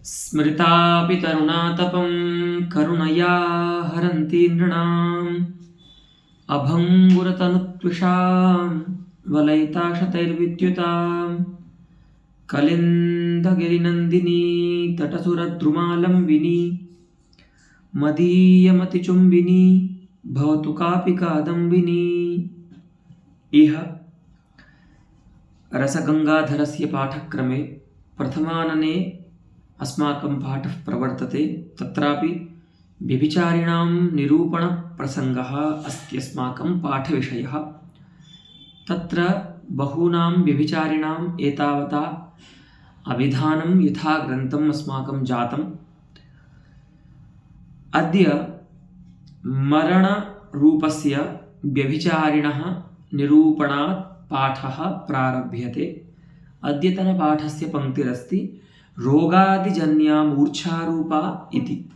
स्मृतापि तरुणा तपं करुणया हरन्ति नृणाम् अभङ्गुरतनुत्विषां वलयिताशतैर्विद्युतां कलिन्दगिरिनन्दिनी तटसुरद्रुमालम्बिनी मदीयमतिचुम्बिनी भवतु कापि कादम्बिनी। इह रसगङ्गाधरस्य पाठक्रमे प्रथमानने अस्माकं पाठः प्रवर्तते। तत्रापि व्यभिचारिणां निरूपणप्रसङ्गः अस्ति अस्माकं पाठविषयः। तत्र बहूनां व्यभिचारिणाम् एतावता अभिधानं यथा ग्रन्थम् अस्माकं जातम्। अद्य मरणरूपस्य व्यभिचारिणः निरूपणात् पाठः प्रारभ्यते। अद्यतनपाठस्य पङ्क्तिरस्ति रोगादिजन्या मूर्छारूपा इति।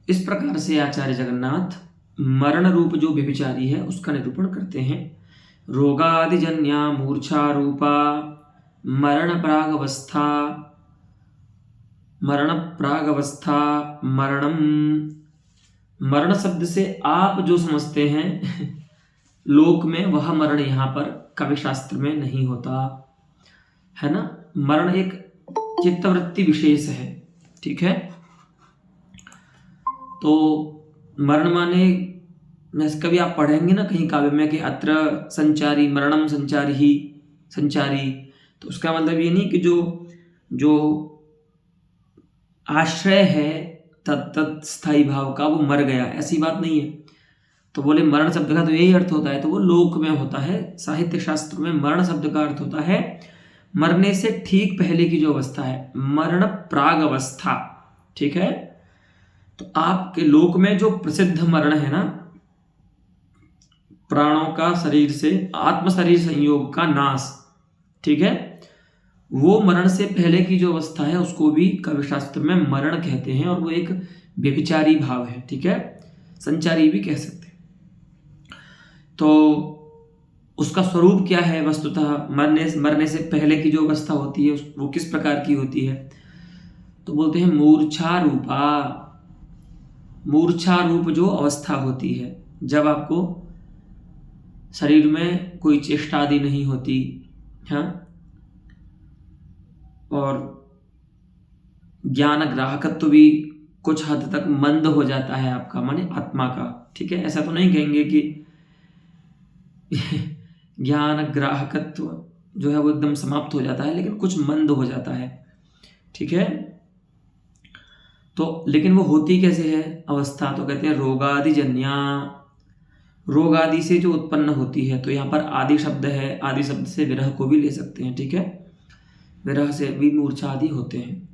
इस प्रकार से आचार्य जगन्नाथ मरण रूप जो व्यभिचारी है उसका निरूपण करते हैं। रोगादिजन्या मूर्छारूपा मरण प्रागवस्था मरणम। मरण शब्द से आप जो समझते हैं लोक में वह मरण यहाँ पर काव्य शास्त्र में नहीं होता है ना। मरण एक चित्तवृत्ति विशेष है, ठीक है। तो मरण माने कभी आप पढ़ेंगे ना कहीं काव्य में कि अत्र संचारी मरणम संचारी ही संचारी, तो उसका मतलब ये नहीं कि जो आश्रय है तत् स्थायी भाव का वो मर गया, ऐसी बात नहीं है। तो बोले मरण शब्द का तो यही अर्थ होता है, तो वो लोक में होता है। साहित्य शास्त्र में मरण शब्द का अर्थ होता है मरने से ठीक पहले की जो अवस्था है, मरण प्राग अवस्था, ठीक है। तो आपके लोक में जो प्रसिद्ध मरण है ना, प्राणों का शरीर से आत्म शरीर संयोग का नाश, ठीक है, वो मरण से पहले की जो अवस्था है उसको भी काव्यशास्त्र में मरण कहते हैं, और वो एक व्यभिचारी भाव है, ठीक है, संचारी भी कह सकते हैं। तो उसका स्वरूप क्या है वस्तुतः, मरने से पहले की जो अवस्था होती है वो किस प्रकार की होती है, तो बोलते हैं मूर्छा रूपा। मूर्छा रूप जो अवस्था होती है जब आपको शरीर में कोई चेष्टा आदि नहीं होती, हाँ, और ज्ञान ग्राहकत्व भी कुछ हद तक मंद हो जाता है आपका, माने आत्मा का, ठीक है। ऐसा तो नहीं कहेंगे कि ज्ञान ग्राहकत्व जो है वो एकदम समाप्त हो जाता है, लेकिन कुछ मंद हो जाता है, ठीक है। तो लेकिन वो होती कैसे है अवस्था, तो कहते हैं रोगादि जन्या। रोग आदि से जो उत्पन्न होती है, तो यहाँ पर आदि शब्द है, आदि शब्द से विरह को भी ले सकते हैं, ठीक है, विरह से भी मूर्छा आदि होते हैं।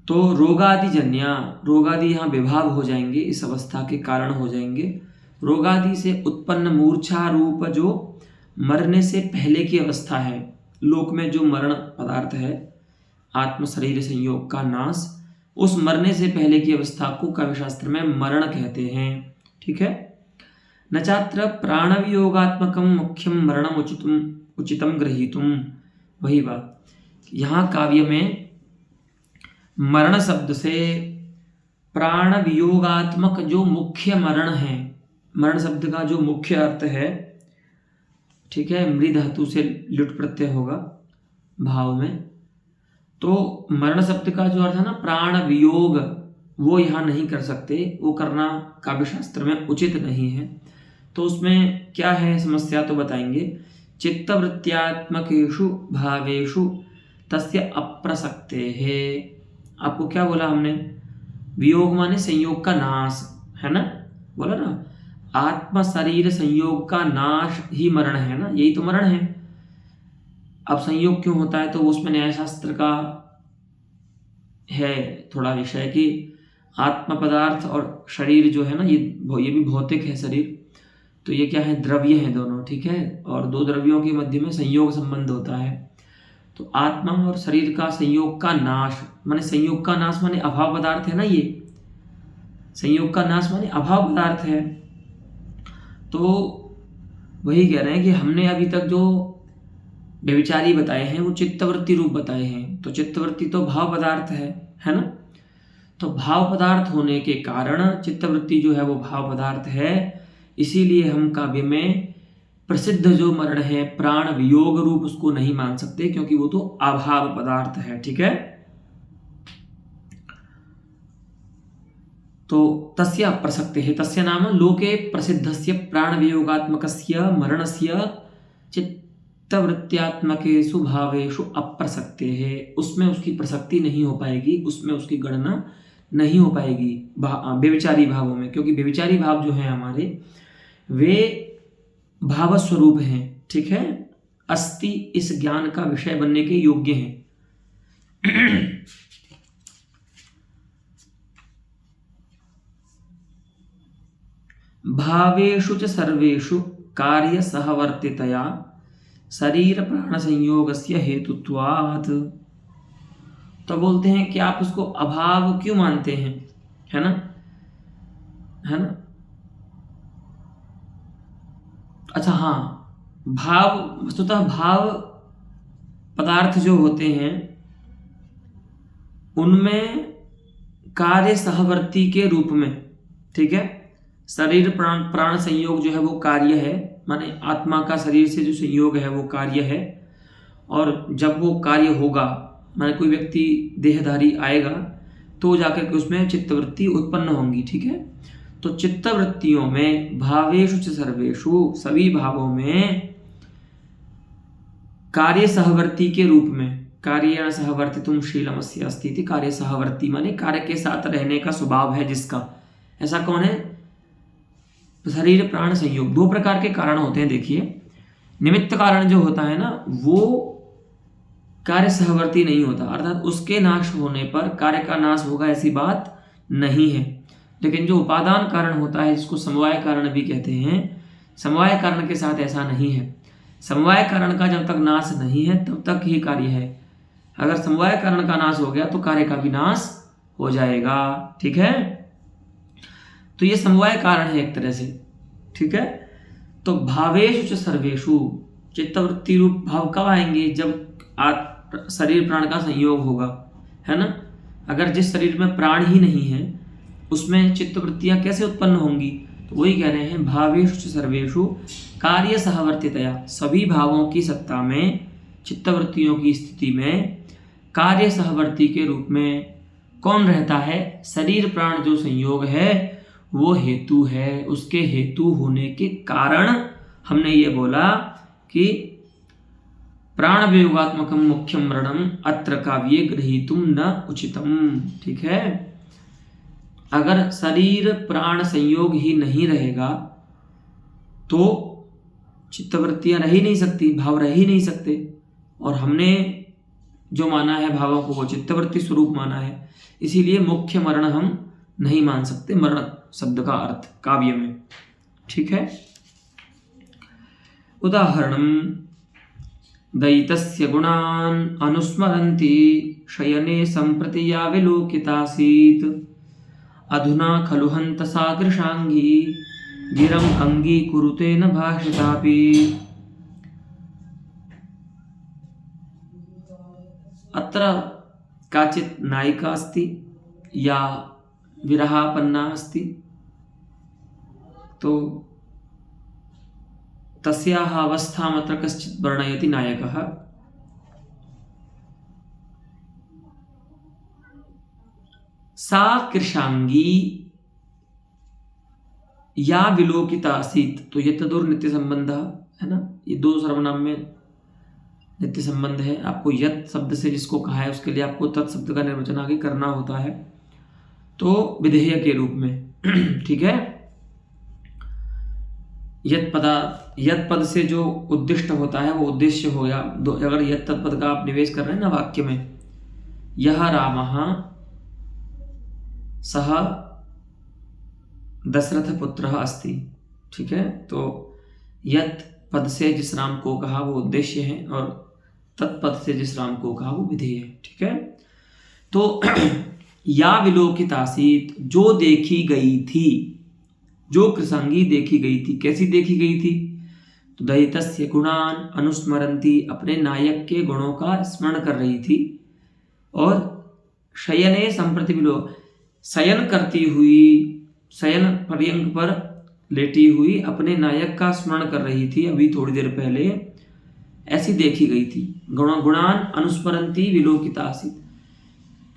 तो रोगादि जन्या, रोगादि यहाँ विभाव हो जाएंगे, इस अवस्था के कारण हो जाएंगे। रोगादि से उत्पन्न मूर्छा रूप जो मरने से पहले की अवस्था है, लोक में जो मरण पदार्थ है आत्म शरीर संयोग का नाश, उस मरने से पहले की अवस्था को काव्यशास्त्र में मरण कहते हैं, ठीक है। नचात्र प्राणवियोगात्मकम मुख्यम मरणम उचितम ग्रहीतुम। वही बात, यहाँ काव्य में मरण शब्द से प्राण वियोगात्मक जो मुख्य मरण है, मरण शब्द का जो मुख्य अर्थ है, ठीक है, मृ धातु से लुट प्रत्यय होगा भाव में, तो मरण शब्द का जो अर्थ है ना प्राण वियोग, वो यहाँ नहीं कर सकते, वो करना काव्यशास्त्र में उचित नहीं है। तो उसमें क्या है समस्या, तो बताएंगे। चित्तवृत्त्यात्मकेषु भावेषु तस्य अप्रसक्ते है। आपको क्या बोला हमने, वियोग माने संयोग का नाश, है ना, बोला ना, आत्म शरीर संयोग का नाश ही मरण है ना, यही तो मरण है। अब संयोग क्यों होता है, तो उसमें न्यायशास्त्र का है थोड़ा विषय कि आत्म पदार्थ और शरीर जो है ना, ये भी भौतिक है शरीर, तो ये क्या है, द्रव्य है दोनों, ठीक है, और दो द्रव्यों के मध्य में संयोग संबंध होता है। तो आत्मा और शरीर का संयोग का नाश माने, संयोग का नाश माने अभाव पदार्थ है ना, ये संयोग का नाश माने अभाव पदार्थ है। तो वही कह रहे हैं कि हमने अभी तक जो व्यभिचारी बताए हैं वो चित्तवृत्ति रूप बताए हैं। तो चित्तवृत्ति तो भाव पदार्थ है ना। तो भाव पदार्थ होने के कारण चित्तवृत्ति जो है वो भाव पदार्थ है। इसीलिए हम काव्य में प्रसिद्ध जो मरण है प्राण वियोग रूप उसको नहीं मान सकते, क्योंकि वो तो अभाव पदार्थ है। ठीक है। तो तस्य अप्रसक्तेः तस्य नाम लोके प्रसिद्धस्य प्राण वियोगात्मकस्य मरणस्य चित्तवृत्त्यात्मकेषु भावेषु अप्रसक्तेः, उसमें उसकी प्रसक्ति नहीं हो पाएगी, उसमें उसकी गणना नहीं हो पाएगी व्यभिचारी भावों में, क्योंकि व्यभिचारी भाव जो है हमारे वे भाव स्वरूप हैं। ठीक है। अस्ति इस ज्ञान का विषय बनने के योग्य हैं। भावेषु च सर्वेषु कार्य सहवर्तितया शरीर प्राण संयोगस्य हेतुत्वात्। तो बोलते हैं कि आप उसको अभाव क्यों मानते हैं, है ना। अच्छा हाँ, भाव वस्तुतः भाव पदार्थ जो होते हैं उनमें कार्य सहवर्ती के रूप में, ठीक है, शरीर प्राण संयोग जो है वो कार्य है, माने आत्मा का शरीर से जो संयोग है वो कार्य है। और जब वो कार्य होगा, माने कोई व्यक्ति देहधारी आएगा तो जाकर के उसमें चित्तवृत्ति उत्पन्न होंगी। ठीक है। तो चित्तवृत्तियों में भावेषु च सर्वेषु सभी भावों में कार्य सहवर्ती के रूप में, कार्य सहवर्तितुम शीलमस्य अस्ति इति, कार्य सहवर्ती माने कार्य के साथ रहने का स्वभाव है जिसका, ऐसा कौन है, शरीर प्राण संयोग। दो प्रकार के कारण होते हैं। देखिए, निमित्त कारण जो होता है ना वो कार्य सहवर्ती नहीं होता, अर्थात उसके नाश होने पर कार्य का नाश होगा ऐसी बात नहीं है। लेकिन जो उपादान कारण होता है जिसको समवाय कारण भी कहते हैं, समवाय कारण के साथ ऐसा नहीं है। समवाय कारण का जब तक नाश नहीं है तब तक ही कार्य है। अगर समवाय कारण का नाश हो गया तो कार्य का भी नाश हो जाएगा। ठीक है। तो ये समवाय कारण है एक तरह से। ठीक है। तो भावेषु च सर्वेषु, चित्तवृत्ति रूप भाव कब आएंगे, जब शरीर प्राण का संयोग होगा, है ना। अगर जिस शरीर में प्राण ही नहीं है उसमें चित्तवृत्तियां कैसे उत्पन्न होंगी, तो वही कह रहे हैं भावेषु च सर्वेषु कार्य सहवर्तितया, सभी भावों की सत्ता में चित्तवृत्तियों की स्थिति में कार्य सहवर्ती के रूप में कौन रहता है, शरीर प्राण जो संयोग है वो हेतु है। उसके हेतु होने के कारण हमने ये बोला कि प्राण वियोगात्मकम मुख्यम मरणम अत्र काव्ये गृहीतुम न उचितम। ठीक है। अगर शरीर प्राण संयोग ही नहीं रहेगा तो चित्तवृत्तियां रह ही नहीं सकती, भाव रह ही नहीं सकते। और हमने जो माना है भावों को वो चित्तवृत्ति स्वरूप माना है, इसीलिए मुख्य मरण हम नहीं मान सकते मरण शब्द का अर्थ काव्य में। ठीक है। उदाहरणम दयितस्य गुणान् अनुस्मरन्ति शयने संप्रति या विलोकितासीत् अधुना खलु हन्त सादृशांगी गिरम अंगीकुरुते न भाषितापि। अत्र काचित् नायिका अस्ति या विरहापन्ना अस्ति, तो तस्याः अवस्थामत्र कश्चित् वर्णयति नायकः। सा कृशांगी या विलोकिता आसीत्, तो ये तदुर नित्य संबंध है ना, ये दो सर्वनाम में नित्य संबंध है। आपको यत शब्द से जिसको कहा है उसके लिए आपको तत् शब्द का निर्वचन आगे करना होता है, तो विधेय के रूप में। ठीक है। यत पद से जो उद्दिष्ट होता है वो उद्देश्य हो गया। अगर यत तत्पद का आप निवेश कर रहे हैं ना वाक्य में, यह रामः सह दशरथ पुत्र अस्ति। ठीक है। तो यत पद से जिस राम को कहा वो उद्देश्य है और तत्पद से जिस राम को कहा वो विधेय है। ठीक है। तो या विलोकित आसीत, जो देखी गई थी, जो कृशांगी देखी गई थी, कैसी देखी गई थी, तो दयितस्य गुणान अनुस्मरंती, अपने नायक के गुणों का स्मरण कर रही थी। और शयने संप्रति विलो, शयन करती हुई, शयन पर्यंक पर लेटी हुई अपने नायक का स्मरण कर रही थी अभी थोड़ी देर पहले, ऐसी देखी गई थी। गुणान अनुस्मरंती विलोकितासीत,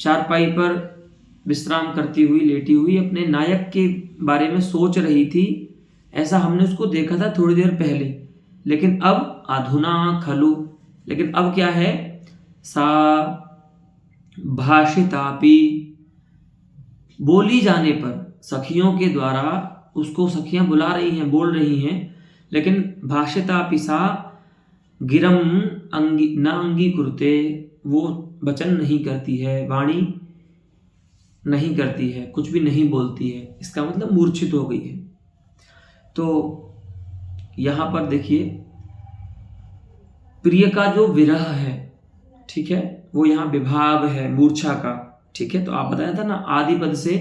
चारपाई पर विश्राम करती हुई, लेटी हुई अपने नायक के बारे में सोच रही थी, ऐसा हमने उसको देखा था थोड़ी देर पहले। लेकिन अब अधुना खलु, लेकिन अब क्या है, सा भाषितापि, बोली जाने पर सखियों के द्वारा उसको सखियां बुला रही हैं, बोल रही हैं, लेकिन भाषितापि सा गिरम अंगी न अंगीकुरुते, वो वचन नहीं करती है, वाणी नहीं करती है, कुछ भी नहीं बोलती है। इसका मतलब मूर्छित हो गई है। तो यहां पर देखिए प्रिय का जो विरह है, ठीक है, वो यहाँ विभाव है मूर्छा का, ठीक है। तो आप बताया था ना आदि पद से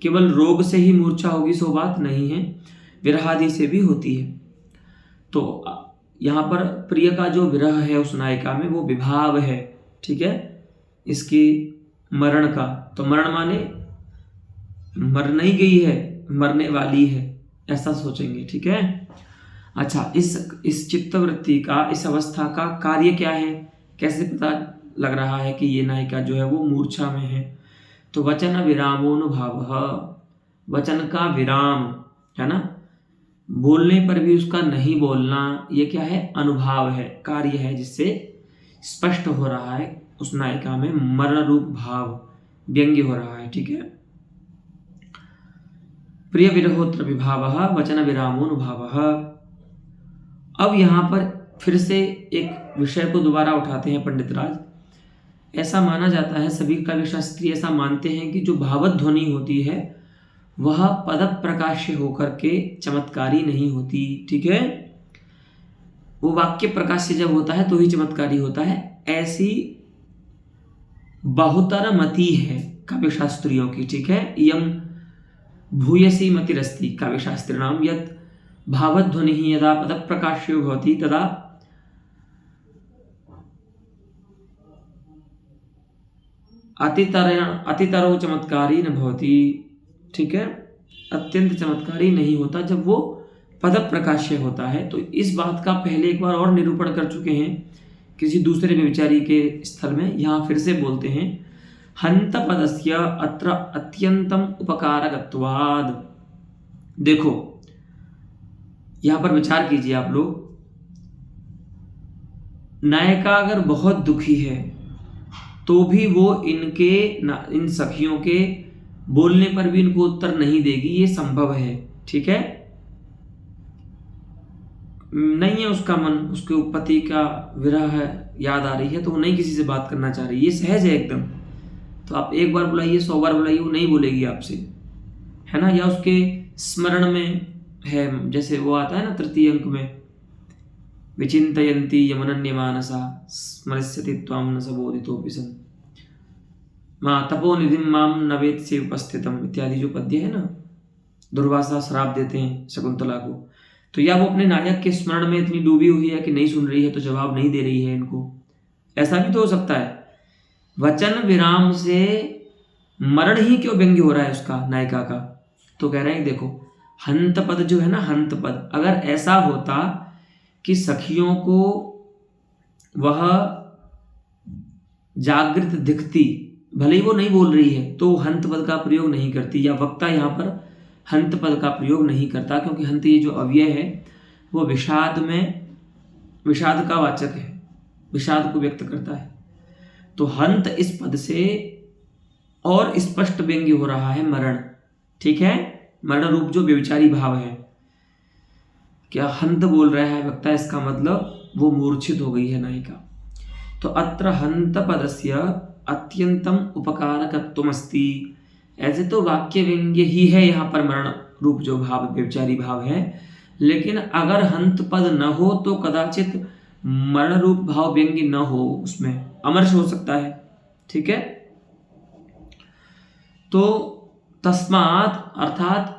केवल रोग से ही मूर्छा होगी, सो बात नहीं है, विरहादि से भी होती है। तो यहाँ पर प्रिय का जो विरह है उस नायिका में, वो विभाव है, ठीक है, इसकी मरण का। तो मरण माने मर नहीं गई है, मरने वाली है, ऐसा सोचेंगे, ठीक है। अच्छा, इस चित्तवृत्ति का, इस अवस्था का कार्य क्या है, कैसे पता लग रहा है कि ये नायिका जो है वो मूर्छा में है। तो वचन विरामोनुभाव, वचन का विराम है ना, बोलने पर भी उसका नहीं बोलना, ये क्या है, अनुभव है, कार्य है, जिससे स्पष्ट हो रहा है उस नायिका में मरण रूप भाव व्यंग्य हो रहा है, ठीक है। प्रिय विरहोत्र विभाव वचन विरामोनुभाव। अब यहाँ पर फिर से एक विषय को दोबारा उठाते हैं पंडित राज। ऐसा माना जाता है, सभी काव्य शास्त्री ऐसा मानते हैं कि जो भावत ध्वनि होती है वह पद प्रकाश्य होकर के चमत्कारी नहीं होती, ठीक है। वो वाक्य प्रकाश्य जब होता है तो ही चमत्कारी होता है, ऐसी बहुतर मति है काव्य शास्त्रियों की, ठीक है। यम भूयसी मतिरस्ति काव्य शास्त्रिणाम यत् भावध्वनि यदा पद प्रकाश्यो भवति तदा अतितरो चमत्कारी न भवति, ठीक है, अत्यंत चमत्कारी नहीं होता जब वो पद प्रकाश्य होता है। तो इस बात का पहले एक बार और निरूपण कर चुके हैं किसी दूसरे व्यभिचारी के स्थल में, यहाँ फिर से बोलते हैं, हंत पदस्य अत्र अत्यंतम उपकारकत्वाद। देखो यहाँ पर विचार कीजिए आप लोग, नायिका अगर बहुत दुखी है तो भी वो इन सखियों के बोलने पर भी इनको उत्तर नहीं देगी, ये संभव है, ठीक है। नहीं है उसका मन, उसके पति का विरह याद आ रही है तो वो नहीं किसी से बात करना चाह रही, ये सहज है एकदम। तो आप एक बार बुलाइए, 100 बार बुलाइए, वो नहीं बोलेगी आपसे, है ना। या उसके स्मरण में है, जैसे वो आता है ना तृतीय अंक में, विचिंतयन्ति यमनन्यमानसा स्मरिष्यति त्वां न सबोधितोऽपि सन् मां तपोनिधिं मां न वेत्से उपस्थितम इत्यादि जो पद्य है ना, दुर्वासा श्राप देते हैं शकुंतला को। तो या वो अपने नायक के स्मरण में इतनी डूबी हुई है कि नहीं सुन रही है, तो जवाब नहीं दे रही है इनको, ऐसा भी तो हो सकता है। वचन विराम से मरण ही क्यों व्यंग्य हो रहा है उसका, नायिका का। तो कह रहे हैं देखो, हंत पद जो है ना, हंत पद, अगर ऐसा होता कि सखियों को वह जागृत दिखती, भले ही वो नहीं बोल रही है, तो हंत पद का प्रयोग नहीं करती, या वक्ता यहाँ पर हंत पद का प्रयोग नहीं करता, क्योंकि हंत ये जो अव्यय है वो विषाद में, विषाद का वाचक है, विषाद को व्यक्त करता है। तो हंत इस पद से और स्पष्ट व्यंग्य हो रहा है मरण, ठीक है, मरण रूप जो व्यभिचारी भाव है। क्या हंत बोल रहा है वक्ता, इसका मतलब वो मूर्छित हो गई है नायिका। तो अत्र हंत पदस्य अत्यंतम उपकारकत्वमस्ति, ऐसे तो वाक्य व्यंग्य ही है यहाँ पर मरण रूप जो भाव व्यभिचारी भाव है, लेकिन अगर हंत पद न हो तो कदाचित मरण रूप भाव व्यंग्य न हो, उसमें अमर्ष हो सकता है, ठीक है। तो तस्मात् अर्थात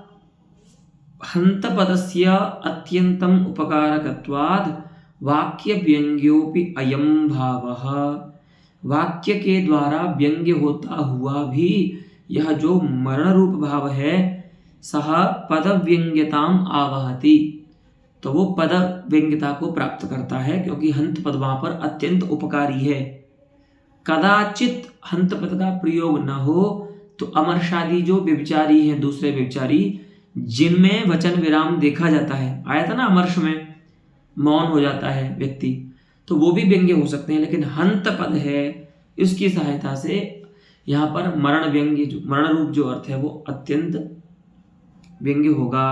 हन्तपदस्य अत्यन्तम् उपकारकत्वाद् वाक्य व्यंग्योपि अयम भावः। वाक्य के द्वारा व्यंग्य होता हुआ भी यह जो मरण रूप भाव है सह पद व्यंग्यताम आवहति, तो वो पद व्यंग्यता को प्राप्त करता है, क्योंकि हंत पद वहां पर अत्यंत उपकारी है। कदाचित हंत पद का प्रयोग न हो तो अमरशादी जो व्यभिचारी हैं, दूसरे व्यभिचारी जिनमें वचन विराम देखा जाता है, आया था ना अमर्ष में मौन हो जाता है व्यक्ति, तो वो भी व्यंग्य हो सकते हैं। लेकिन हंत पद है, इसकी सहायता से यहाँ पर मरण व्यंग्य जो मरण रूप जो अर्थ है वो अत्यंत व्यंग्य होगा,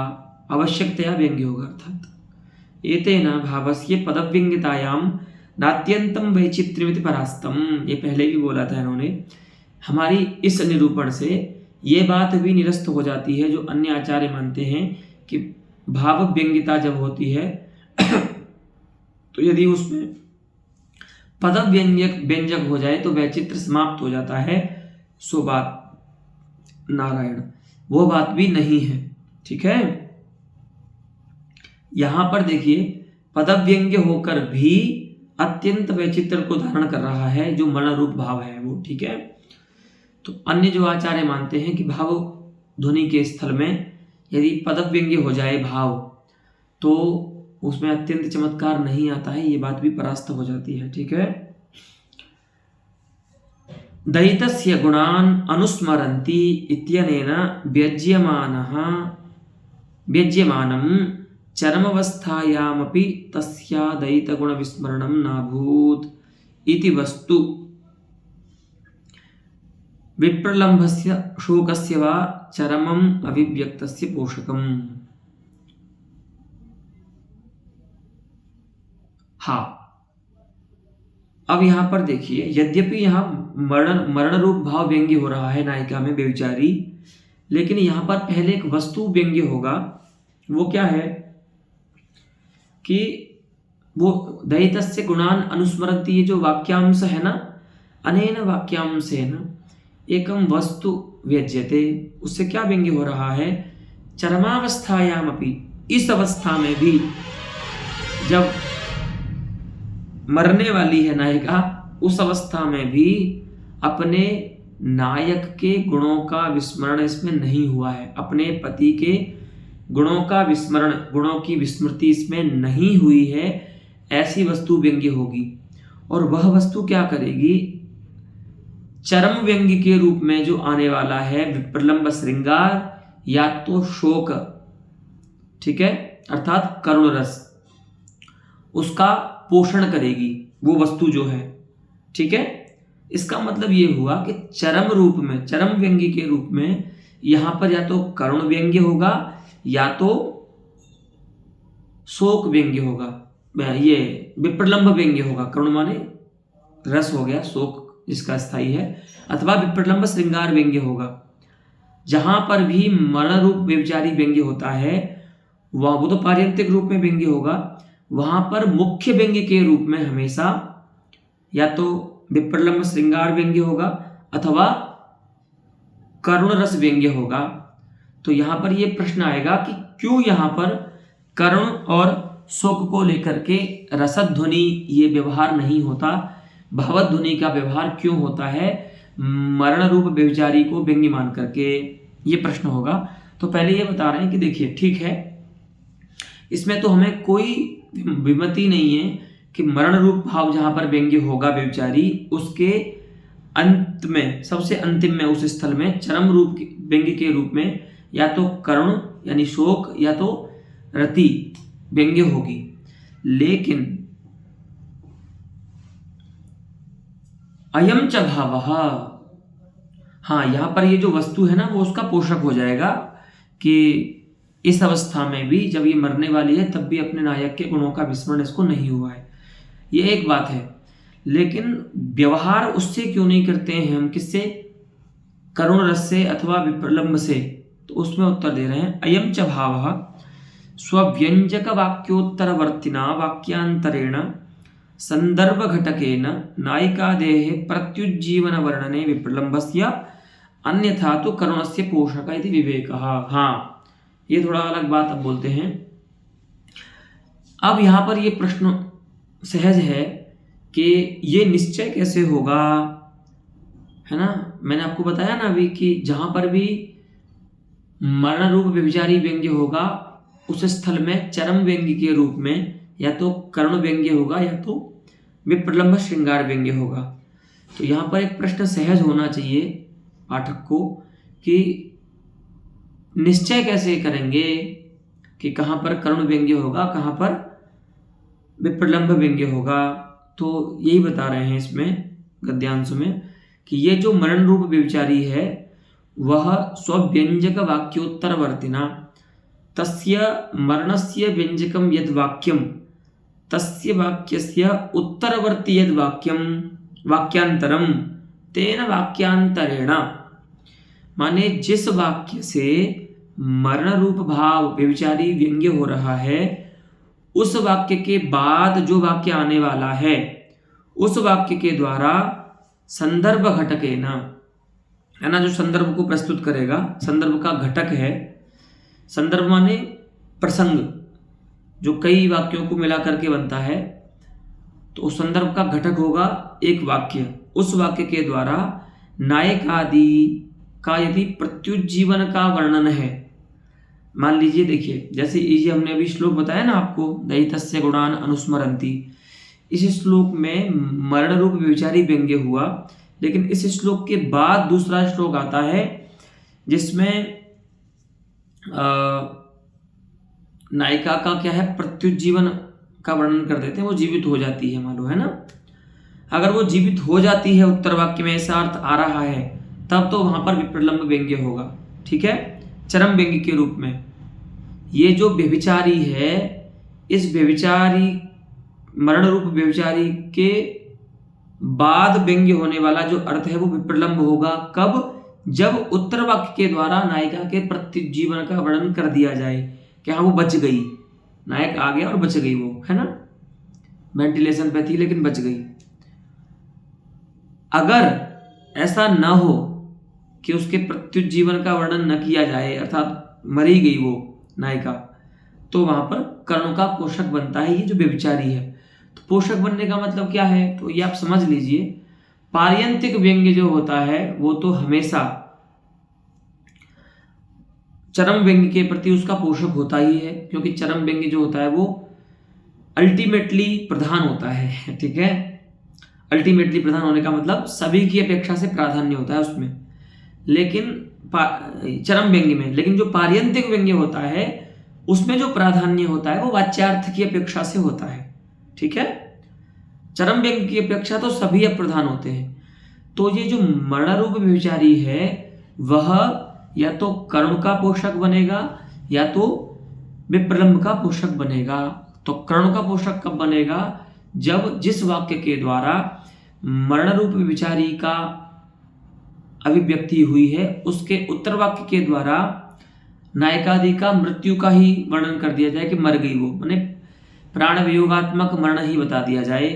आवश्यकतया व्यंग्य होगा। अर्थात एतेन भावस्य पदव्यंग्यतायां नात्यंतम वैचित्र्यमिति परास्तम, ये पहले भी बोला था इन्होंने। हमारी इस निरूपण से ये बात भी निरस्त हो जाती है जो अन्य आचार्य मानते हैं कि भाव व्यंग्यता जब होती है तो यदि उसमें पद व्यंजक हो जाए तो वैचित्र समाप्त हो जाता है। सो बात नारायण, वो बात भी नहीं है। ठीक है, यहां पर देखिए पदव्यंग्य होकर भी अत्यंत वैचित्र को धारण कर रहा है जो मरण रूप भाव है वो। ठीक है, तो अन्य जो आचार्य मानते हैं कि भाव ध्वनि के स्थल में यदि पदव्यंग्य हो जाए भाव तो उसमें अत्यंत चमत्कार नहीं आता है, ये बात भी परास्त हो जाती है। ठीक है, दयितस्य गुणान् अनुस्मरन्ति इत्यनेन व्यज्यमानं चरमवस्थायामपि तस्या दयितगुणविस्मरणं नाभूत् इति वस्तु विप्रलम्भस्य शोकस्य वा चरमम् अभिव्यक्तस्य पोषकम्। हाँ, अब यहां पर देखिए, यद्यपि यहां मरण रूप भाव व्यंग्य हो रहा है नायिका में व्यभिचारी, लेकिन यहां पर पहले एक वस्तु व्यंग्य होगा। वो क्या है कि वो दयितस्य गुणान अनुस्मरन्ति, ये जो वाक्यांश है ना, अनेन वाक्यांशेन एकम वस्तु व्यज्यते, उससे क्या व्यंग्य हो रहा है, चरमावस्थायामपि, इस अवस्था में भी जब मरने वाली है नायिका, उस अवस्था में भी अपने नायक के गुणों का विस्मरण इसमें नहीं हुआ है, अपने पति के गुणों का विस्मरण, गुणों की विस्मृति इसमें नहीं हुई है, ऐसी वस्तु व्यंग्य होगी। और वह वस्तु क्या करेगी, चरम व्यंग्य के रूप में जो आने वाला है विप्रलंब श्रृंगार या तो शोक, ठीक है, अर्थात करुण रस, उसका पोषण करेगी वो वस्तु जो है। ठीक है, इसका मतलब ये हुआ कि चरम रूप में, चरम व्यंग्य के रूप में यहां पर या तो करुण व्यंग्य होगा या तो शोक व्यंग्य होगा, ये विप्रलंब व्यंग्य होगा। करुण माने रस हो गया, शोक जिसका स्थायी है, अथवा विप्रलंब श्रृंगार व्यंग्य होगा। जहां पर भी मरण रूप व्यभिचारी व्यंग्य होता है वह वो तो पार्यंतिक रूप में व्यंग्य होगा, वहां पर मुख्य व्यंग्य के रूप में हमेशा या तो विप्रलंब श्रृंगार व्यंग्य होगा अथवा करुण रस व्यंग्य होगा। तो यहां पर यह प्रश्न आएगा कि क्यों यहां पर करुण और शोक को लेकर के रसध्वनि ये व्यवहार नहीं होता, भावध्वनि का व्यवहार क्यों होता है मरण रूप व्यभिचारी को व्यंग्य मान करके, ये प्रश्न होगा। तो पहले ये बता रहे हैं कि देखिए ठीक है, इसमें तो हमें कोई विमति नहीं है कि मरण रूप भाव जहां पर व्यंग्य होगा व्यभिचारी, उसके अंत में, सबसे अंतिम में, उस स्थल में चरम रूप व्यंग्य के रूप में या तो करुण यानी शोक या तो रति व्यंग्य होगी। लेकिन अयम च भावः, हाँ यहां पर ये जो वस्तु है ना वो उसका पोषक हो जाएगा कि इस अवस्था में भी जब ये मरने वाली है तब भी अपने नायक के गुणों का विस्मरण इसको नहीं हुआ है, ये एक बात है। लेकिन व्यवहार उससे क्यों नहीं करते हैं हम, किससे, करुण रस से अथवा विप्रलंब से, तो उसमें उत्तर दे रहे हैं अयम च भावः स्वव्यंजक वाक्योत्तरवर्तिना वाक्यांतरेण संदर्भ घटकेन नायिकादेः प्रत्युज्जीवन वर्णने विप्रलंबस्य अन्यथा तो करुणस्य पोषक इति विवेकः। हाँ, ये थोड़ा अलग बात अब बोलते हैं। अब यहाँ पर ये प्रश्न सहज है कि ये निश्चय कैसे होगा, है ना। मैंने आपको बताया ना अभी कि जहां पर भी मरण रूप व्यभिचारी व्यंग्य होगा उस स्थल में चरम व्यंग्य के रूप में या तो कर्ण व्यंग्य होगा या तो विप्रलंभ श्रृंगार व्यंग्य होगा। तो यहाँ पर एक प्रश्न सहज होना चाहिए पाठक को कि निश्चय कैसे करेंगे कि कहाँ पर कर्ण व्यंग्य होगा, कहाँ पर विप्रलंभ व्यंग्य होगा। तो यही बता रहे हैं इसमें गद्यांश में कि ये जो मरण रूप व्यभिचारी है वह स्वव्यंजक वाक्योत्तरवर्तिना तस्य मरणस्य व्यंजकम यद वाक्यम तस्य वाक्यस्य उत्तरवर्ती यद वाक्यम वाक्यांतरम तेन वाक्यांतरेण, माने जिस वाक्य से मरण रूप भाव व्यभिचारी व्यंग्य हो रहा है उस वाक्य के बाद जो वाक्य आने वाला है उस वाक्य के द्वारा संदर्भ घटकेन, है ना, जो संदर्भ को प्रस्तुत करेगा, संदर्भ का घटक है। संदर्भ माने प्रसंग जो कई वाक्यों को मिला करके बनता है, तो उस संदर्भ का घटक होगा एक वाक्य। उस वाक्य के द्वारा नायक आदि का यदि प्रत्युज्जीवन का वर्णन है, मान लीजिए देखिए जैसे ये हमने अभी श्लोक बताया ना आपको, दयितस्य गुणान अनुस्मरन्ति, इस श्लोक में मरण रूप व्यभिचारी व्यंग्य हुआ, लेकिन इस श्लोक के बाद दूसरा श्लोक आता है जिसमें नायिका का क्या है, प्रत्युज्जीवन का वर्णन कर देते हैं। वो जीवित हो जाती है मान लो, है ना। अगर वो जीवित हो जाती है उत्तर वाक्य में ऐसा अर्थ आ रहा है तब तो वहां पर विप्रलंभ व्यंग्य होगा, ठीक है, चरम व्यंग्य के रूप में। ये जो व्यभिचारी है, इस व्यभिचारी मरण रूप व्यभिचारी के बाद व्यंग्य होने वाला जो अर्थ है वो विप्रलंभ होगा। कब? जब उत्तर वाक्य के द्वारा नायिका के प्रत्युज्जीवन का वर्णन कर दिया जाए कि हाँ वो बच गई, नायक आ गया और बच गई वो, है ना, वेंटिलेशन पे थी लेकिन बच गई। अगर ऐसा न हो कि उसके प्रत्युज्जीवन का वर्णन न किया जाए अर्थात मरी गई वो नायिका, तो वहां पर कर्ण का पोषक बनता है ये जो व्यभिचारी है। तो पोषक बनने का मतलब क्या है, तो ये आप समझ लीजिए, पार्यंतिक व्यंग्य जो होता है वो तो हमेशा चरम व्यंग्य के प्रति उसका पोषक होता ही है, क्योंकि चरम व्यंग्य जो होता है वो अल्टीमेटली प्रधान होता है, ठीक है। अल्टीमेटली प्रधान होने का मतलब सभी की अपेक्षा से प्राधान्य होता है उसमें, लेकिन चरम व्यंग्य में। लेकिन जो पार्यंतिक व्यंग्य होता है उसमें जो प्राधान्य होता है वो वाच्यार्थ की अपेक्षा से होता है, ठीक है। चरम व्यंग्य की अपेक्षा तो सभी अप्रधान होते हैं। तो ये जो मरण रूप व्यभिचारी है वह या तो कर्ण का पोषक बनेगा या तो विप्रलंभ का पोषक बनेगा। तो कर्ण का पोषक कब बनेगा? जब जिस वाक्य के द्वारा मरण रूप व्यभिचारी का अभिव्यक्ति हुई है उसके उत्तर वाक्य के द्वारा नायिकादि का मृत्यु का ही वर्णन कर दिया जाए कि मर गई वो, माने प्राण वियोगात्मक मरण ही बता दिया जाए,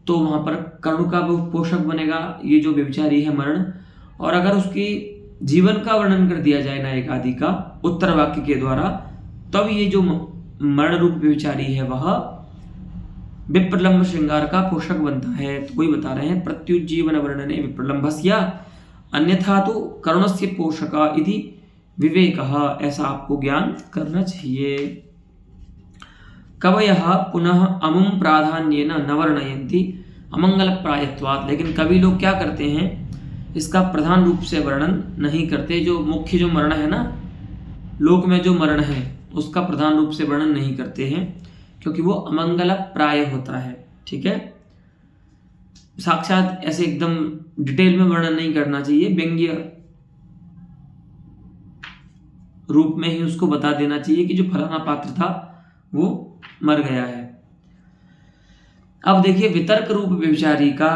तो वहां पर कर्ण का पोषक बनेगा ये जो व्यभिचारी है मरण। और अगर उसकी जीवन का वर्णन कर दिया जाए नायिकादि का उत्तर वाक्य के द्वारा, तब ये जो मरण रूप व्यभिचारी है वह विप्रलंभ श्रृंगार का पोषक बनता है। तो कोई बता रहे हैं प्रत्युज्जीवन वर्णने विप्रलंभस्य अन्यथा तो करुणस्य पोषक इति विवेकः, ऐसा आपको ज्ञान करना चाहिए। कवयः पुनः अमुम प्राधान्येन न वर्णयन्ति अमंगल प्रायत्वात्, लेकिन कवि लोग क्या करते हैं इसका प्रधान रूप से वर्णन नहीं करते। जो मुख्य जो मरण है ना, लोक में जो मरण है उसका प्रधान रूप से वर्णन नहीं करते हैं क्योंकि वो अमंगल प्राय होता है, ठीक है। साक्षात ऐसे एकदम डिटेल में वर्णन नहीं करना चाहिए, व्यंग्य रूप में ही उसको बता देना चाहिए कि जो फलाना पात्र था वो मर गया है। अब देखिए वितर्क रूप व्यभिचारी का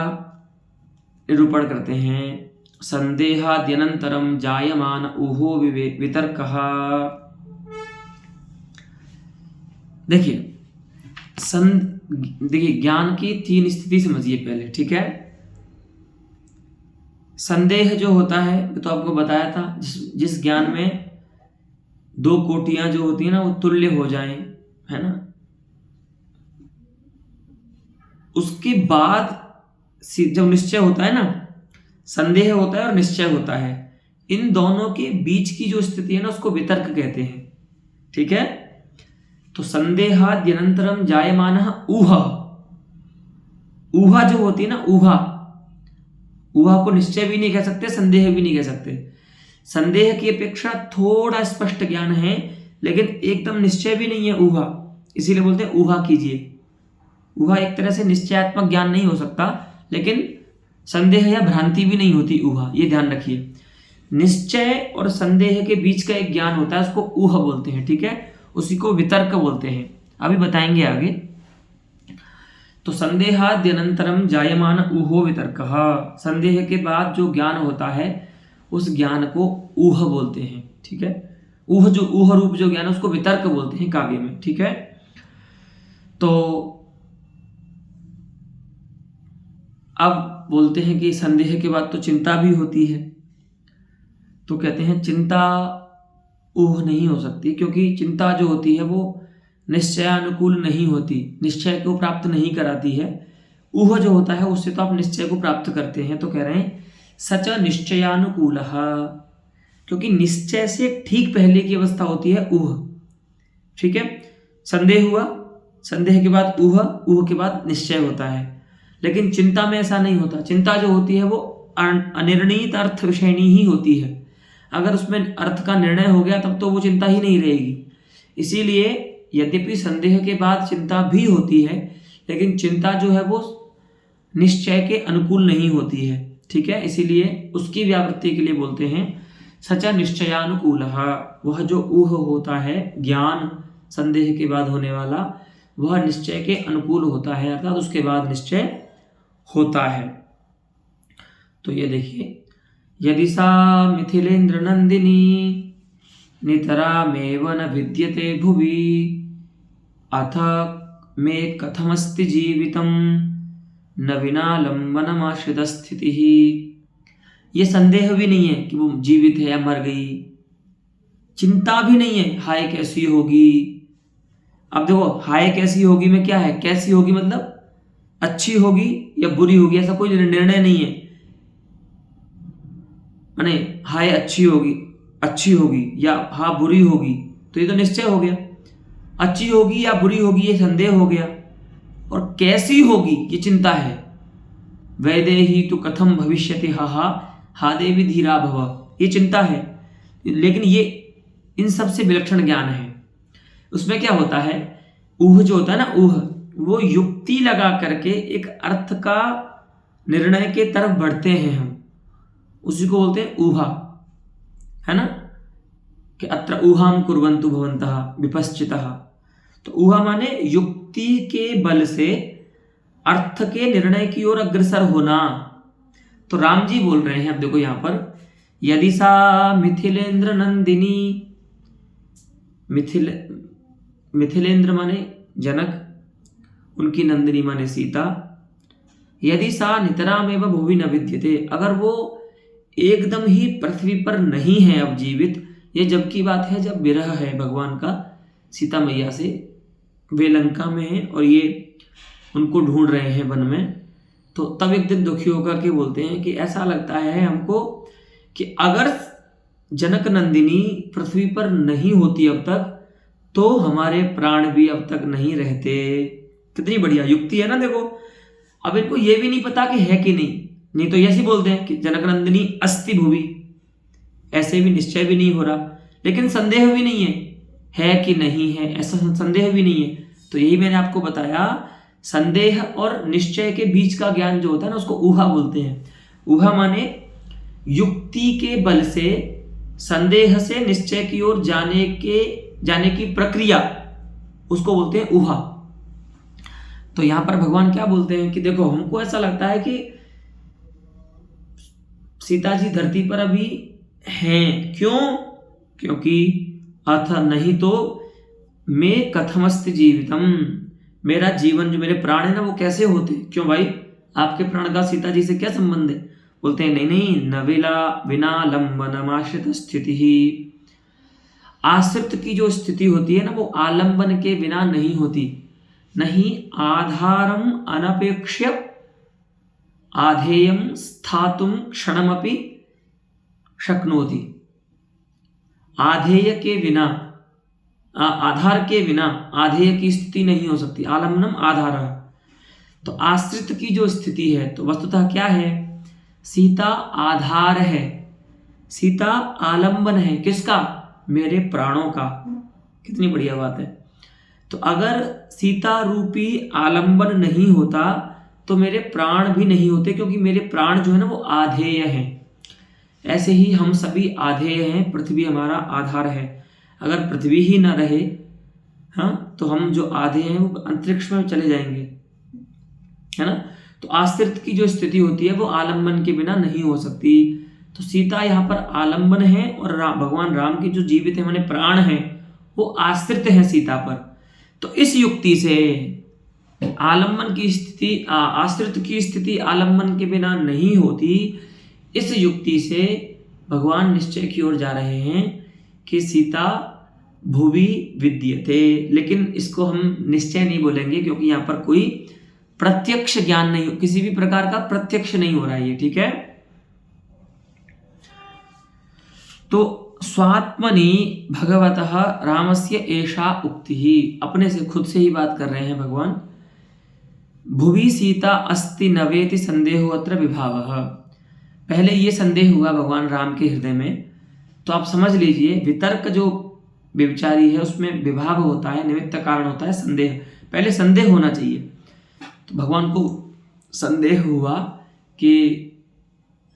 निरूपण करते हैं। संदेहाद्यनंतरम जायमान ऊहो वितर्कः। देखिए ज्ञान की तीन स्थिति समझिए पहले, ठीक है। संदेह जो होता है तो आपको बताया था जिस ज्ञान में दो कोटियां जो होती है ना वो तुल्य हो जाएं, है ना, उसके बाद जब निश्चय होता है ना, संदेह होता है और निश्चय होता है, इन दोनों के बीच की जो स्थिति है ना उसको वितर्क कहते हैं। ठीक है, तो संदेहाद्यनंतरम जायमानः ऊहा, ऊहा जो होती है ना, ऊहा, ऊहा को निश्चय भी नहीं कह सकते, संदेह भी नहीं कह सकते। संदेह की अपेक्षा थोड़ा स्पष्ट ज्ञान है, लेकिन एकदम निश्चय भी नहीं है ऊहा, इसीलिए बोलते हैं ऊहा कीजिए। ऊहा एक तरह से निश्चयात्मक ज्ञान नहीं हो सकता, लेकिन संदेह या भ्रांति भी नहीं होती ऊहा, ये ध्यान रखिए। निश्चय और संदेह के बीच का एक ज्ञान होता है, उसको ऊह बोलते हैं। ठीक है, उसी को वितर्क बोलते हैं, अभी बताएंगे आगे। तो संदेहाद्यनंतरम जायमान ऊहो वितर्कः, संदेह के बाद जो ज्ञान होता है उस ज्ञान को ऊह बोलते हैं। ठीक है, ऊह जो ऊह रूप जो ज्ञान है उसको वितर्क बोलते हैं काव्य में। ठीक है, तो अब बोलते हैं कि संदेह के बाद तो चिंता भी होती है, तो कहते हैं चिंता ऊह नहीं हो सकती, क्योंकि चिंता जो होती है वो निश्चयानुकूल नहीं होती, निश्चय को प्राप्त नहीं कराती है। ऊह जो होता है उससे तो आप निश्चय को प्राप्त करते हैं। तो कह रहे हैं सच निश्चयानुकूल, क्योंकि निश्चय से ठीक पहले की अवस्था होती है ऊह। ठीक है, संदेह हुआ, संदेह के बाद ऊह, ऊह के बाद निश्चय होता है, लेकिन चिंता में ऐसा नहीं होता। चिंता जो होती है वो अनिर्णीत अर्थ विषयणी ही होती है, अगर उसमें अर्थ का निर्णय हो गया तब तो वो चिंता ही नहीं रहेगी। इसीलिए यद्यपि संदेह के बाद चिंता भी होती है, लेकिन चिंता जो है वो निश्चय के अनुकूल नहीं होती है। ठीक है, इसीलिए उसकी व्यावृत्ति के लिए बोलते हैं सचा निश्चयानुकूलः, वह जो ऊह होता है ज्ञान संदेह के बाद होने वाला, वह निश्चय के अनुकूल होता है, अर्थात उसके बाद निश्चय होता है। तो ये देखिए, यदि सा मिथिलेन्द्र नंदिनी नितरामेव न विद्यते भुवि, अथ मे कथमस्ति जीवितं न विनालंबनमाश्रित स्थितिः। ये संदेह भी नहीं है कि वो जीवित है या मर गई, चिंता भी नहीं है हाय कैसी होगी। अब देखो हाय कैसी होगी में क्या है, कैसी होगी मतलब अच्छी होगी या बुरी होगी, ऐसा कोई निर्णय नहीं है। माने हाय अच्छी होगी या हाँ बुरी होगी, तो ये तो निश्चय हो गया। अच्छी होगी या बुरी होगी ये संदेह हो गया, और कैसी होगी ये चिंता है। वैदेही तु कथम भविष्यति हा देवी धीरा भव, ये चिंता है। लेकिन ये इन सबसे विलक्षण ज्ञान है। उसमें क्या होता है, ऊह जो होता है ना, ऊह वो युक्ति लगा करके एक अर्थ का निर्णय के तरफ बढ़ते हैं हम, उसी को बोलते हैं ऊहा, है ना, कि अत्र ऊहाम कुर्वन्तु भवन्तः विपश्चितः। तो ऊहा माने युक्ति के बल से अर्थ के निर्णय की ओर अग्रसर होना। तो राम जी बोल रहे हैं, अब देखो यहां पर, यदि सा मिथिलेन्द्र नंदिनी, मिथिलेन्द्र माने जनक, उनकी नंदिनी माने सीता, यदि सा नितरामेव भुवि न विद्यते, अगर वो एकदम ही पृथ्वी पर नहीं है अब जीवित, ये जब की बात है जब विरह है भगवान का सीता मैया से, वे लंका में हैं और ये उनको ढूंढ रहे हैं वन में, तो तब एक दिन दुखी होकर के बोलते हैं कि ऐसा लगता है हमको कि अगर जनक नंदिनी पृथ्वी पर नहीं होती अब तक, तो हमारे प्राण भी अब तक नहीं रहते। कितनी बढ़िया युक्ति है ना। देखो अब इनको ये भी नहीं पता कि है कि नहीं तो ऐसे बोलते हैं कि जनक नंदिनी अस्ति भुवि, ऐसे भी निश्चय भी नहीं हो रहा, लेकिन संदेह भी नहीं है कि नहीं है, ऐसा संदेह भी नहीं है। तो यही मैंने आपको बताया, संदेह और निश्चय के बीच का ज्ञान जो होता है ना उसको ऊहा बोलते हैं। ऊहा माने युक्ति के बल से संदेह से निश्चय की ओर जाने की प्रक्रिया, उसको बोलते हैं ऊहा। तो यहां पर भगवान क्या बोलते हैं कि देखो हमको ऐसा लगता है कि सीता जी धरती पर अभी हैं, क्यों, क्योंकि अथ नहीं तो मैं कथमस्ति जीवितम, मेरा जीवन जो मेरे प्राण है ना वो कैसे होते, क्यों भाई आपके प्राण का सीता जी से क्या संबंध है। बोलते हैं नहीं न विना लंबनमाश्रित स्थिति ही, आश्रित की जो स्थिति होती है ना वो आलंबन के बिना नहीं होती। नहीं आधारम अनपेक्ष्य आधेयम स्थातुम क्षणमपि शक्नोति। आधेय के बिना आधार के बिना आधेय की स्थिति नहीं हो सकती। आलम्बनम आधार। तो आश्रित की जो स्थिति है तो वस्तुतः क्या है, सीता आधार है, सीता आलंबन है, किसका, मेरे प्राणों का। कितनी बढ़िया बात है। तो अगर सीता रूपी आलंबन नहीं होता तो मेरे प्राण भी नहीं होते, क्योंकि मेरे प्राण जो है ना वो आधेय हैं। ऐसे ही हम सभी आधेय हैं, पृथ्वी हमारा आधार है। अगर पृथ्वी ही ना रहे हाँ तो हम जो आधेय हैं वो अंतरिक्ष में चले जाएंगे, है ना। तो आश्रित की जो स्थिति होती है वो आलंबन के बिना नहीं हो सकती। तो सीता यहाँ पर आलंबन है और भगवान राम के जो जीवित है माने प्राण हैं वो आश्रित हैं सीता पर। तो इस युक्ति से आलंबन की स्थिति आश्रित की स्थिति आलंबन के बिना नहीं होती। इस युक्ति से भगवान निश्चय की ओर जा रहे हैं कि सीता भुवि विद्यते। लेकिन इसको हम निश्चय नहीं बोलेंगे क्योंकि यहाँ पर कोई प्रत्यक्ष ज्ञान नहीं, किसी भी प्रकार का प्रत्यक्ष नहीं हो रहा है ये, ठीक है। तो स्वात्मनि भगवतः रामस्य एषा उक्ति ही, अपने से खुद से ही बात कर रहे हैं भगवान। भुवि सीता अस्ति नवेति संदेहो अत्र विभावः। पहले ये संदेह हुआ भगवान राम के हृदय में, तो आप समझ लीजिए वितर्क जो व्यभिचारी है उसमें विभाव होता है, निमित्त कारण होता है संदेह। पहले संदेह होना चाहिए। तो भगवान को संदेह हुआ कि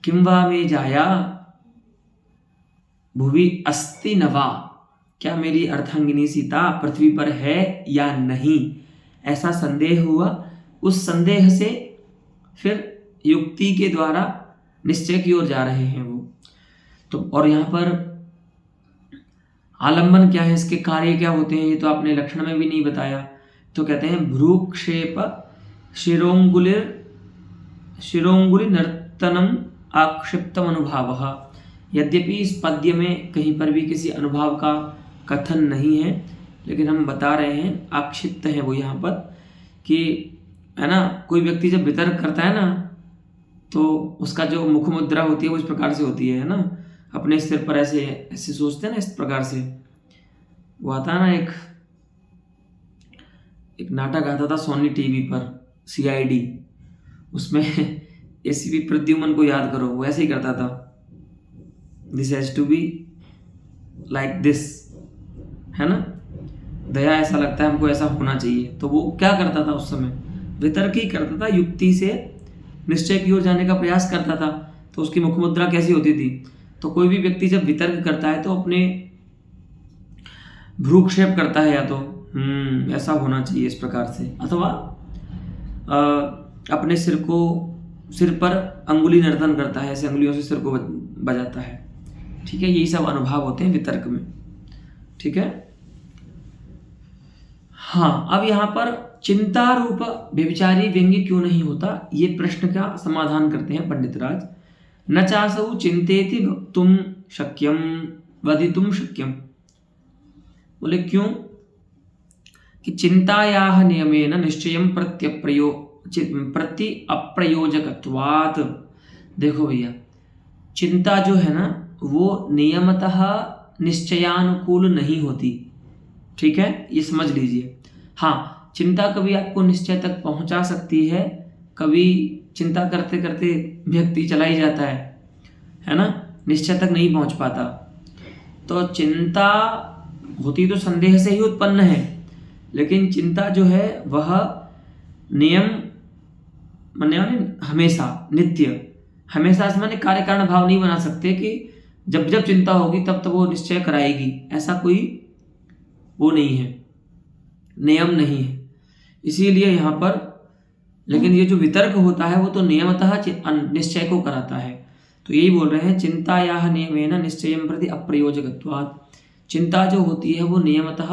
किम वा मे जाया भुवि अस्ति न वा, क्या मेरी अर्धांगिनी सीता पृथ्वी पर है या नहीं, ऐसा संदेह हुआ। उस संदेह से फिर युक्ति के द्वारा निश्चय की ओर जा रहे हैं वो। तो और यहाँ पर आलंबन क्या है, इसके कार्य क्या होते हैं, ये तो आपने लक्षण में भी नहीं बताया। तो कहते हैं भ्रूक्षेप शिरोंगुली नर्तनम आक्षिप्तम अनुभावः। यद्यपि इस पद्य में कहीं पर भी किसी अनुभाव का कथन नहीं है, लेकिन हम बता रहे हैं आक्षिप्त है वो यहाँ पर, कि है ना कोई व्यक्ति जब वितर्क करता है ना तो उसका जो मुख मुद्रा होती है वो इस प्रकार से होती है ना, अपने सिर पर ऐसे ऐसे सोचते हैं ना, इस प्रकार से। वो आता है ना एक नाटक आता था सोनी टीवी पर, CID, उसमें एसीपी प्रद्युमन को याद करो, वो ऐसे ही करता था, this has to be like this, है ना, दया ऐसा लगता है हमको ऐसा होना चाहिए। तो वो क्या करता था उस समय, वितर्क ही करता था, युक्ति से निश्चय की ओर जाने का प्रयास करता था। तो उसकी मुखमुद्रा कैसी होती थी, तो कोई भी व्यक्ति जब वितर्क करता है तो अपने भ्रूक्षेप करता है, या तो ऐसा होना चाहिए इस प्रकार से, अथवा अपने सिर पर अंगुली नर्तन करता है, ऐसे अंगुलियों से सिर को बजाता है, ठीक है। यही सब अनुभव होते हैं वितर्क में, ठीक है। हाँ, अब यहाँ पर चिंता रूप व्यभिचारी व्यंग्य क्यों नहीं होता, ये प्रश्न का समाधान करते हैं पंडित राज। न चासौ चिंतेति तुम शक्यम वदितुम शक्यम। बोले क्यों, कि चिंतायाः नियमेन निश्चयं प्रति अप्रयोजकत्वात्। देखो भैया, चिंता जो है ना वो नियमतः निश्चयानुकूल नहीं होती, ठीक है, ये समझ लीजिए। हाँ, चिंता कभी आपको निश्चय तक पहुंचा सकती है, कभी चिंता करते करते व्यक्ति चला ही जाता है ना, निश्चय तक नहीं पहुंच पाता। तो चिंता होती तो संदेह से ही उत्पन्न है, लेकिन चिंता जो है वह नियम माने हमेशा नित्य, हमेशा से माने कार्य कारण भाव नहीं बना सकते कि जब जब चिंता होगी तब तब वो निश्चय कराएगी, ऐसा कोई वो नहीं है, नियम नहीं है। इसीलिए यहाँ पर, लेकिन ये जो वितर्क होता है वो तो नियमतः निश्चय को कराता है। तो यही बोल रहे हैं चिंतायाः नियमेन निश्चयं प्रति अप्रयोजकत्वात्। चिंता जो होती है वो नियमतः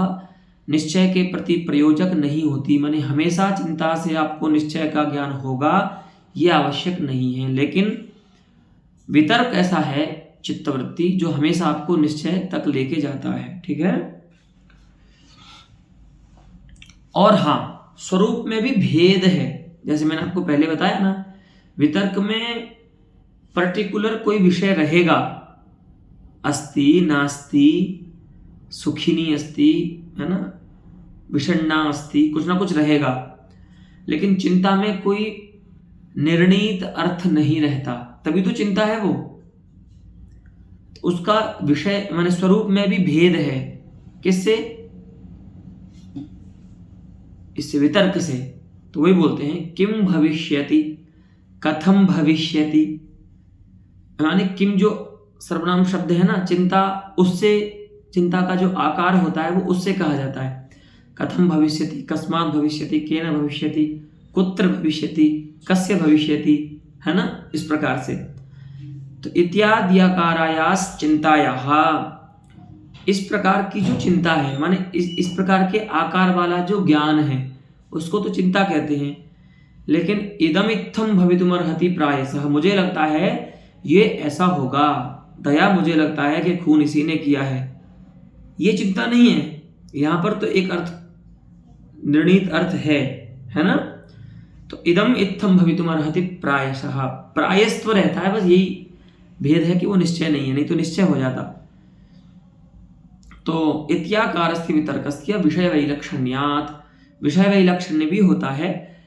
निश्चय के प्रति प्रयोजक नहीं होती, माने हमेशा चिंता से आपको निश्चय का ज्ञान होगा ये आवश्यक नहीं है। लेकिन वितर्क ऐसा है चित्तवृत्ति जो हमेशा आपको निश्चय तक लेके जाता है, ठीक है। और हाँ, स्वरूप में भी भेद है, जैसे मैंने आपको पहले बताया ना, वितर्क में पर्टिकुलर कोई विषय रहेगा, अस्ति नास्ति, सुखिनी अस्ति, है ना, विषण्णा अस्ति, कुछ ना कुछ रहेगा। लेकिन चिंता में कोई निर्णीत अर्थ नहीं रहता, तभी तो चिंता है वो। उसका विषय माने स्वरूप में भी भेद है। किससे? इससे, वितर्क से। तो वही बोलते हैं किम भविष्यति, कथम भविष्यति, माने किम जो सर्वनाम शब्द है ना, चिंता, उससे, चिंता का जो आकार होता है वो उससे कहा जाता है। कथम भविष्यति, कस्मात् भविष्यति, केन भविष्यति, कुत्र भविष्यति, कस्य भविष्यति, है ना, इस प्रकार से। तो इत्याद्यकारायास चिंतायाः, इस प्रकार की जो चिंता है, माने इस प्रकार के आकार वाला जो ज्ञान है उसको तो चिंता कहते हैं। लेकिन इदम इत्थम भवितुमर्हति प्रायशः, मुझे लगता है ये ऐसा होगा, दया मुझे लगता है कि खून इसी ने किया है, ये चिंता नहीं है। यहां पर तो एक अर्थ, निर्णीत अर्थ है ना। तो इदम इत्थम भवितुमर्हति प्रायशः, प्रायस्त्व रहता है, बस यही भेद है कि वो निश्चय नहीं है, नहीं तो निश्चय हो जाता। तो इत्याकारस्य वितर्कस्य विषय वैलक्षण्यात्, विषय वैलक्षण्य भी होता है।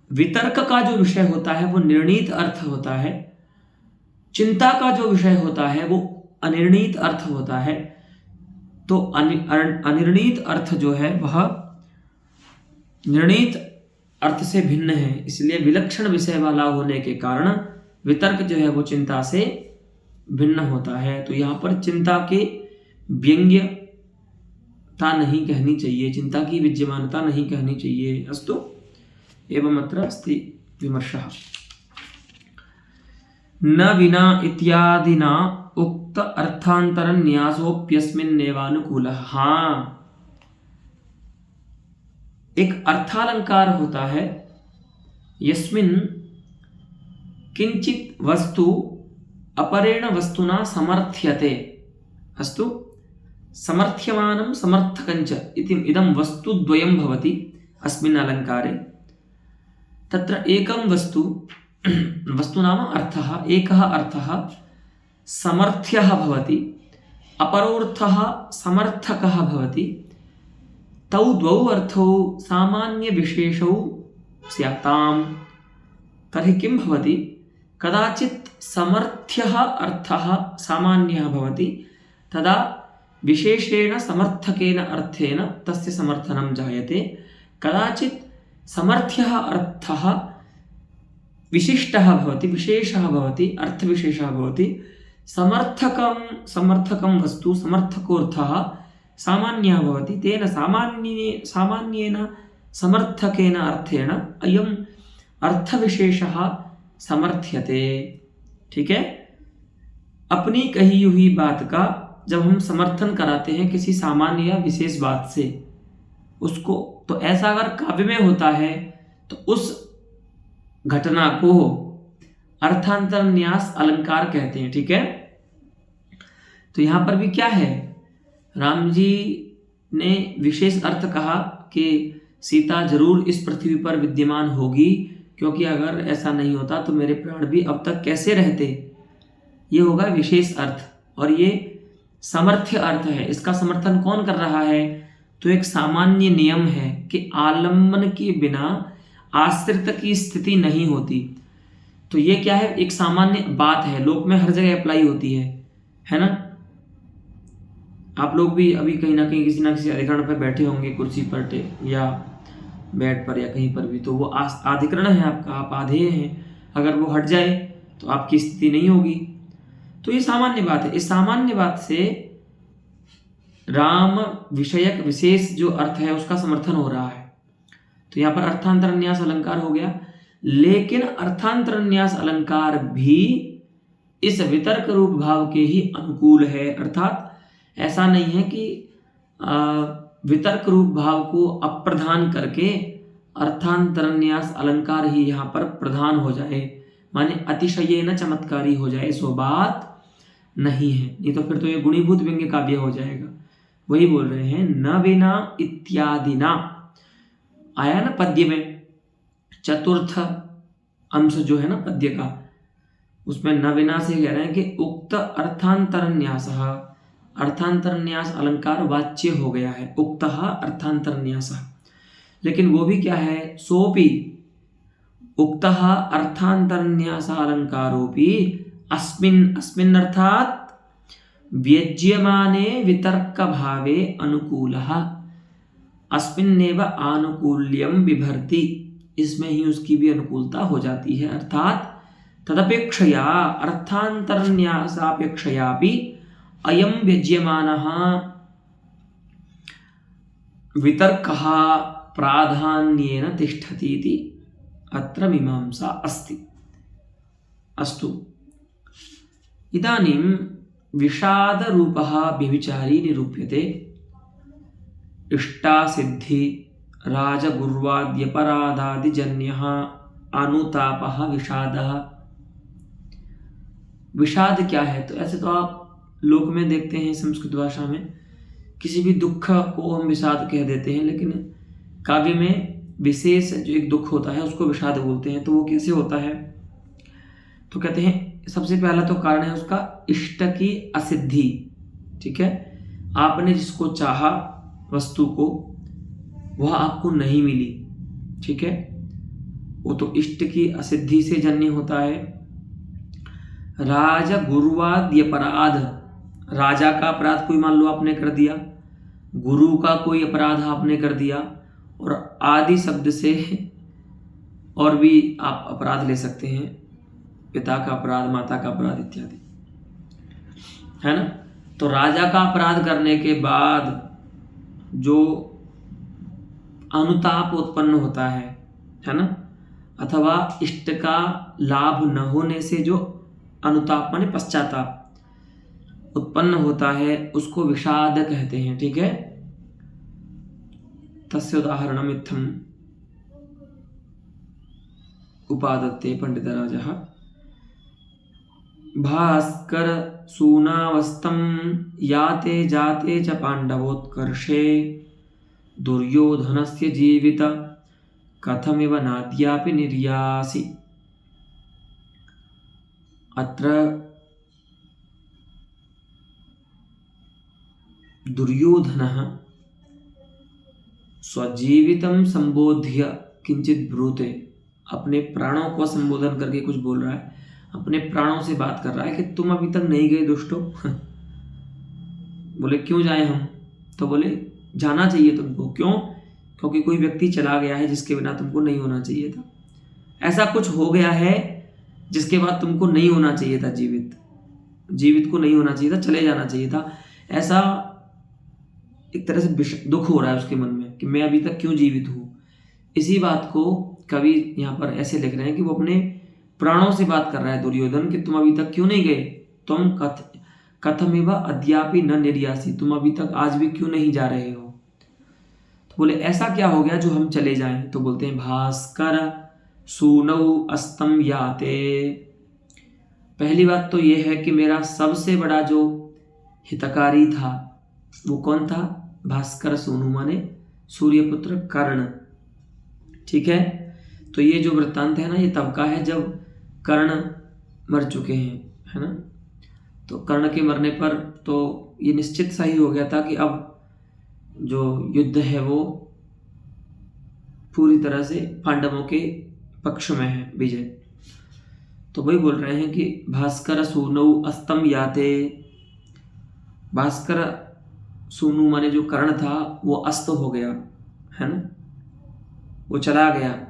वितर्क का जो विषय होता है वो निर्णीत अर्थ होता है, चिंता का जो विषय होता है वो अनिर्णीत अर्थ होता है। तो अनिर्णीत अर्थ जो है वह निर्णीत अर्थ से भिन्न है, इसलिए विलक्षण विषय वाला होने के कारण वितर्क जो है वो चिंता से भिन्न होता है। तो यहाँ पर चिंता के व्यंग्यता नहीं कहनी चाहिए, चिंता की विद्यमानता नहीं कहनी चाहिए। अस्तु, एवं अत्र अस्ति विमर्शः। न विना इत्यादिना उक्त अर्थांतर न्यासोप्यस्मिन्नेवानुकूलः। हाँ, एक अर्थालंकार होता है, यस्मिन् किंचित वस्तु अपरेण वस्तुना समर्थ्यते। अस्तु, समर्थ्यमानं समर्थकञ्च इति इदं वस्तुद्वयं भवति अस्मिन् अलङ्कारे। तत्र एकं वस्तु, वस्तु नाम अर्थः, एकः अर्थः समर्थ्यः भवति, अपरोऽर्थः समर्थकः भवति। तौ द्वौ अर्थौ सामान्य विशेषौ स्याताम्। तर्हि किं भवति? कदाचित् समर्थ्यः अर्थः सामान्यः भवति, तदा विशेषेण समर्थकेन अर्थेन तस्य समर्थनं जायते। कदाचित् समर्थ्यः अर्थः विशिष्टः भवति, विशेषः भवति, अर्थविशेषः भवति। समर्थकं वस्तु, समर्थकोऽर्थः सामान्यः भवति, तेन सामान्येन समर्थकेन अर्थेन अयम् अर्थविशेषः समर्थ्यते। ठीक है, अपनी कही हुई बात का जब हम समर्थन कराते हैं किसी सामान्य या विशेष बात से, उसको, तो ऐसा अगर काव्य में होता है तो उस घटना को अर्थांतर न्यास अलंकार कहते हैं। ठीक है, तो यहां पर भी क्या है, राम जी ने विशेष अर्थ कहा कि सीता जरूर इस पृथ्वी पर विद्यमान होगी, क्योंकि अगर ऐसा नहीं होता तो मेरे प्राण भी अब तक कैसे रहते। ये होगा विशेष अर्थ, और ये समर्थ्य अर्थ है। इसका समर्थन कौन कर रहा है? तो एक सामान्य नियम है कि आलम्बन के बिना आश्रित की स्थिति नहीं होती। तो ये क्या है, एक सामान्य बात है, लोक में हर जगह अप्लाई होती है ना। आप लोग भी अभी कहीं ना कहीं किसी ना किसी अधिकरण पर बैठे होंगे, कुर्सी पर या बेड पर या कहीं पर भी, तो वो अधिकरण है आपका, आप आधेय हैं। अगर वो हट जाए तो आपकी स्थिति नहीं होगी। तो ये सामान्य बात है। इस सामान्य बात से राम विषयक विशेष जो अर्थ है उसका समर्थन हो रहा है। तो यहाँ पर अर्थांतर न्यास अलंकार हो गया, लेकिन अर्थांतर न्यास अलंकार भी इस वितर्क रूप भाव के ही अनुकूल है। अर्थात ऐसा नहीं है कि वितर्क रूप भाव को अप्रधान करके अर्थांतर न्यास अलंकार ही यहाँ पर प्रधान हो जाए, माने अतिशय न चमत्कारी हो जाए। सो बात नहीं है, नहीं तो फिर तो ये गुणीभूत व्यंग्य काव्य हो जाएगा। वही बोल रहे हैं न विना इत्यादि ना आया ना पद्य में, चतुर्थ अंश जो है ना पद्य का, उसमें न विना से कह रहे हैं कि उक्त अर्थांतरन्यास, अर्थांतरन्यास अलंकार वाच्य हो गया है, उक्त अर्थांतरन्यास, लेकिन वो भी क्या है, सोपि उक्त अर्थांतरन्यास अलंकारोपि अस्मिन् अस्मिन् अर्थात व्यज्यमाने वितर्क भावे अनुकूलः, अस्मिन्नेव आनुकूल्यम बिभर्ति, इसमें ही उसकी भी अनुकूलता हो जाती है, अर्थात तदपेक्षया अर्थांतरन्यासापेक्षयापि अयं व्यज्यमानः वितर्कः प्राधान्येन तिष्ठति इति अत्र मीमांसा अस्ति। अस्तु, इदानीं विषादरूपः व्यभिचारी निरूप्यते। इष्टासिद्धि राजगुर्वाद्यपराधादिजन्यः अनुतापः विषादः। विषाद क्या है? तो ऐसे तो आप लोक में देखते हैं, संस्कृत भाषा में किसी भी दुख को हम विषाद कह देते हैं, लेकिन काव्य में विशेष जो एक दुख होता है उसको विषाद बोलते हैं। तो वो कैसे होता है? तो कहते हैं सबसे पहला तो कारण है उसका इष्ट की असिद्धि। ठीक है, आपने जिसको चाहा वस्तु को, वह आपको नहीं मिली। ठीक है, वो तो इष्ट की असिद्धि से जन्य होता है। राज गुरुवाद अपराध, राजा का अपराध कोई मान लो आपने कर दिया, गुरु का कोई अपराध आपने कर दिया, और आदि शब्द से और भी आप अपराध ले सकते हैं, पिता का अपराध, माता का अपराध इत्यादि, है ना। तो राजा का अपराध करने के बाद जो अनुताप उत्पन्न होता है ना, अथवा इष्ट का लाभ न होने से जो अनुताप माने पश्चाताप उत्पन्न होता है, उसको विषाद कहते हैं। ठीक है, तस्य उदाहरणम् इत्थम् उपादत्ते पंडितराजः। भास्कर सूनावस्थं याते जाते च पांडवोत्कर्षे दुर्योधनस्य जीवित कथमिव नाद्यापि निर्यासि। अत्र दुर्योधनः स्वजीवितं संबोध्य किंचित ब्रूते, अपने प्राणों को संबोधन करके कुछ बोल रहा है, अपने प्राणों से बात कर रहा है कि तुम अभी तक नहीं गए दुष्टो। बोले क्यों जाए हम? तो बोले जाना चाहिए तुमको। क्यों? क्योंकि कोई व्यक्ति चला गया है जिसके बिना तुमको नहीं होना चाहिए था। ऐसा कुछ हो गया है जिसके बाद तुमको नहीं होना चाहिए था, जीवित को नहीं होना चाहिए था, चले जाना चाहिए था। ऐसा एक तरह से दुख हो रहा है उसके मन में कि मैं अभी तक क्यों जीवित हूँ। इसी बात को कवि यहाँ पर ऐसे लिख रहे हैं कि वो अपने प्राणों से बात कर रहा है दुर्योधन कि तुम अभी तक क्यों नहीं गए, तुम कथमिव अद्यापि न निर्यासी, तुम अभी तक आज भी क्यों नहीं जा रहे हो। तो बोले ऐसा क्या हो गया जो हम चले जाएं? तो बोलते हैं भास्कर सूनौ अस्तम याते। पहली बात तो ये है कि मेरा सबसे बड़ा जो हितकारी था वो कौन था? भास्कर सूनु माने सूर्यपुत्र कर्ण। ठीक है, तो ये जो वृत्तांत है ना, ये तब का है जब कर्ण मर चुके हैं, है ना। तो कर्ण के मरने पर तो ये निश्चित सा ही हो गया था कि अब जो युद्ध है वो पूरी तरह से पांडवों के पक्ष में है, विजय। तो वही बोल रहे हैं कि भास्कर सूनौ अस्तम याते। भास्कर सूनु माने जो कर्ण था वो अस्त हो गया, है ना, वो चला गया।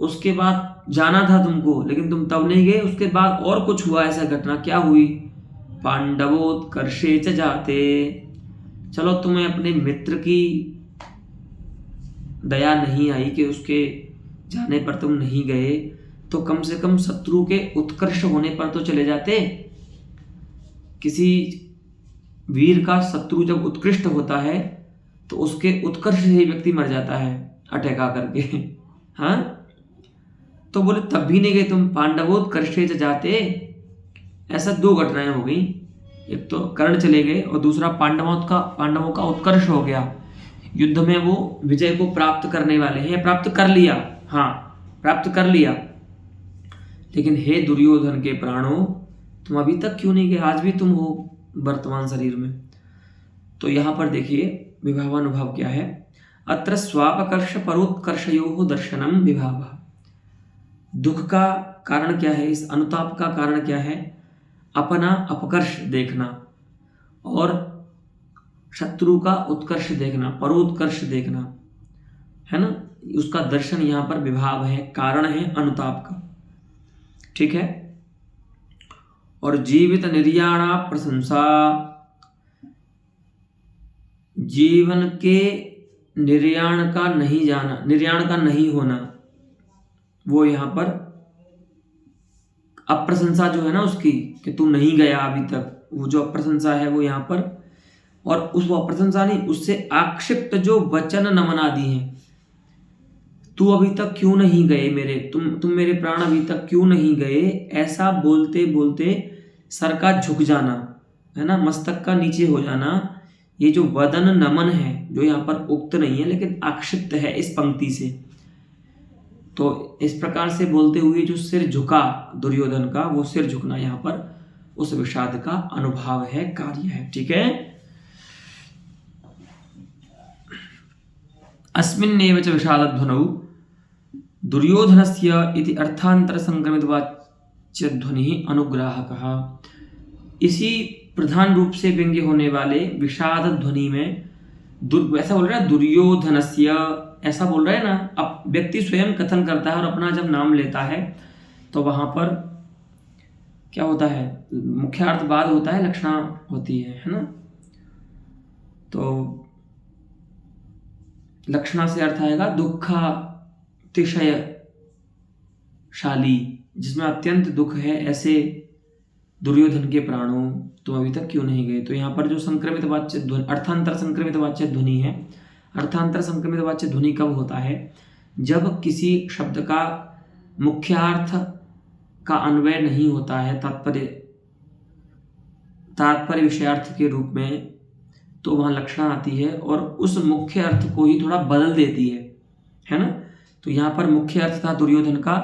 उसके बाद जाना था तुमको, लेकिन तुम तब नहीं गए। उसके बाद और कुछ हुआ, ऐसा घटना क्या हुई? पांडवोत्कर्षे च जाते। चलो तुम्हें अपने मित्र की दया नहीं आई कि उसके जाने पर तुम नहीं गए, तो कम से कम शत्रु के उत्कर्ष होने पर तो चले जाते। किसी वीर का शत्रु जब उत्कृष्ट होता है तो उसके उत्कर्ष से ही व्यक्ति मर जाता है अटैक करके। हाँ, तो बोले तब भी नहीं गए तुम। पांडवोत्कर्षे च जाते, ऐसा दो घटनाएं हो गई, एक तो कर्ण चले गए और दूसरा पांडवों का उत्कर्ष हो गया, युद्ध में वो विजय को प्राप्त करने वाले हैं, प्राप्त कर लिया, हाँ प्राप्त कर लिया, लेकिन हे दुर्योधन के प्राणों तुम अभी तक क्यों नहीं गए, आज भी तुम हो वर्तमान शरीर में। तो यहां पर देखिए विभावानुभाव क्या है, अत्र स्वापकर्ष परोत्कर्षयोः दर्शनम विभाव। दुख का कारण क्या है, इस अनुताप का कारण क्या है, अपना अपकर्ष देखना और शत्रु का उत्कर्ष देखना, परोत्कर्ष देखना, है ना, उसका दर्शन यहां पर विभाव है, कारण है अनुताप का, ठीक है। और जीवित निर्याणा प्रशंसा, जीवन के निर्याण का नहीं जाना, निर्याण का नहीं होना, वो यहां पर अप्रशंसा जो है ना उसकी, कि तू नहीं गया अभी तक, वो जो अप्रशंसा है वो यहाँ पर, और उस वो अप्रशंसा नहीं, उससे आक्षिप्त जो वचन नमनादि हैं, तू अभी तक क्यों नहीं गए मेरे, तुम मेरे प्राण अभी तक क्यों नहीं गए, ऐसा बोलते बोलते सर का झुक जाना, है ना, मस्तक का नीचे हो जाना, ये जो वदन नमन है जो यहाँ पर उक्त नहीं है लेकिन आक्षिप्त है इस पंक्ति से, तो इस प्रकार से बोलते हुए जो सिर झुका दुर्योधन का, वो सिर झुकना यहाँ पर उस विषाद का अनुभव है, कार्य है, ठीक है। अस्मिन्नेव च विषादध्वनौ दुर्योधनस्य इति अर्थांतर संक्रमित वाच्य ध्वनि अनुग्राहकः, इसी प्रधान रूप से व्यंग्य होने वाले विषाद ध्वनि में ऐसा बोल रहा है दुर्योधनस्य, ऐसा बोल रहा है ना, अब व्यक्ति स्वयं कथन करता है और अपना जब नाम लेता है तो वहां पर क्या होता है, मुख्यार्थ बाद होता है, लक्षणा होती है ना, तो लक्षणा से अर्थ आएगा दुःखातिशयशाली, जिसमें अत्यंत दुख है, ऐसे दुर्योधन के प्राणों तुम अभी तक क्यों नहीं गए। तो यहाँ पर जो संक्रमित वाच्य ध्वनि, अर्थांतर संक्रमित वाच्य ध्वनि है, अर्थांतर संक्रमित वाच्य ध्वनि कब होता है, जब किसी शब्द का मुख्यार्थ का अन्वय नहीं होता है तात्पर्य विषयार्थ के रूप में, तो वहां लक्षणा आती है और उस मुख्य अर्थ को ही थोड़ा बदल देती है ना। तो यहाँ पर मुख्य अर्थ था दुर्योधन का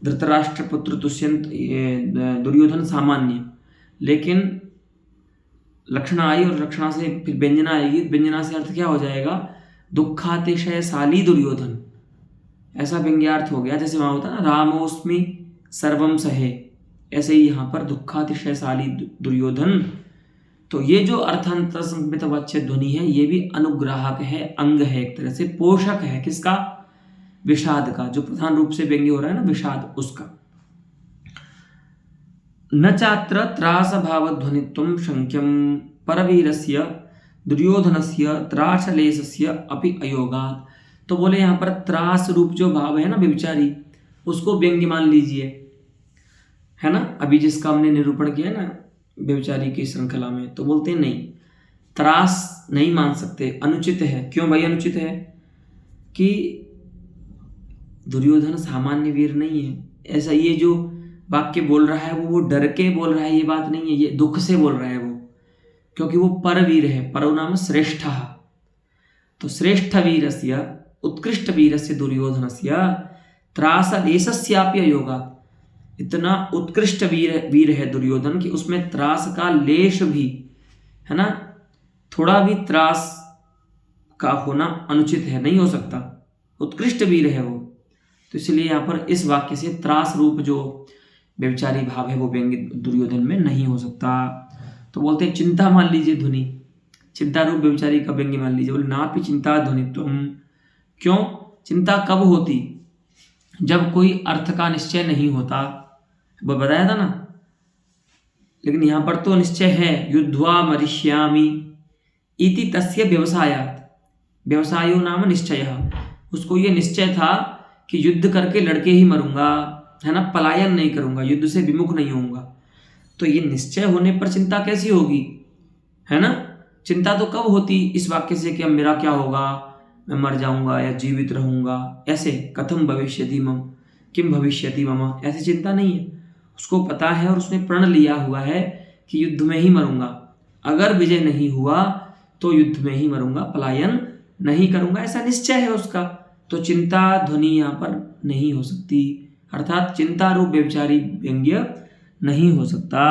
धृतराष्ट्र पुत्र दुष्यंत, दुर्योधन सामान्य, लेकिन लक्षणा आई और लक्षणा से फिर व्यंजना आएगी, व्यंजना से अर्थ क्या हो जाएगा, दुखातिशयशाली दुर्योधन, ऐसा व्यंग्यार्थ हो गया। जैसे वहां होता है ना रामोस्मि सर्वम सहे, ऐसे ही यहाँ पर दुखातिशयशाली दुर्योधन। तो ये जो अर्थांतर संक्रमित वाच्य ध्वनि है ये भी अनुग्राहक है, अंग है, एक तरह से पोषक है, किसका, विषाद का, जो प्रधान रूप से व्यंग्य हो रहा है ना विषाद, उसका। न चात्र त्रास भाव ध्वनित्वं शंक्यं परवीरस्य दुर्योधनस्य त्रासलेशस्य अपि अयोगात्। तो बोले यहाँ पर त्रास रूप जो भाव है ना व्यभिचारी, उसको व्यंग्य मान लीजिए, है ना, अभी जिसका हमने निरूपण किया ना व्यभिचारी की श्रृंखला में, तो बोलते हैं नहीं, त्रास नहीं मान सकते, अनुचित है। क्यों भाई अनुचित है, कि दुर्योधन सामान्य वीर नहीं है, ऐसा ये जो वाक्य बोल रहा है वो डर के बोल रहा है, ये बात नहीं है, ये दुख से बोल रहा है वो, क्योंकि वो परवीर है, परो नाम श्रेष्ठ, तो श्रेष्ठ वीरस्य उत्कृष्ट वीरस्य दुर्योधनस्य त्रासलेशस्यापि अयोगात्, इतना उत्कृष्ट वीर है दुर्योधन कि उसमें त्रास का लेश भी, है ना, थोड़ा भी त्रास का होना अनुचित है, नहीं हो सकता, उत्कृष्ट वीर है वो। तो इसलिए यहाँ पर इस वाक्य से त्रास रूप जो व्यभिचारी भाव है वो व्यंग्य दुर्योधन में नहीं हो सकता। तो बोलते हैं चिंता मान लीजिए ध्वनि, चिंता रूप व्यभिचारी का व्यंग्य मान लीजिए, बोले नापि चिंता ध्वनित्वम्। क्यों चिंता कब होती, जब कोई अर्थ का निश्चय नहीं होता, वो बताया था ना, लेकिन यहां पर तो निश्चय है, युद्ध्वा मरिष्यामि इति तस्य व्यवसायात्, व्यवसायो नाम निश्चयः, उसको ये निश्चय था कि युद्ध करके लड़के ही मरूंगा, है ना, पलायन नहीं करूंगा, युद्ध से विमुख नहीं होऊंगा। तो ये निश्चय होने पर चिंता कैसी होगी, है ना, चिंता तो कब होती, इस वाक्य से कि अब मेरा क्या होगा, मैं मर जाऊंगा या जीवित रहूंगा, ऐसे कथम भविष्यति मम, किम भविष्यति मम, ऐसी चिंता नहीं है। उसको पता है और उसने प्रण लिया हुआ है कि युद्ध में ही मरूंगा, अगर विजय नहीं हुआ तो युद्ध में ही मरूंगा, पलायन नहीं करूंगा, ऐसा निश्चय है उसका, तो चिंता ध्वनि यहाँ पर नहीं हो सकती, अर्थात चिंता रूप व्यभिचारी व्यंग्य नहीं हो सकता।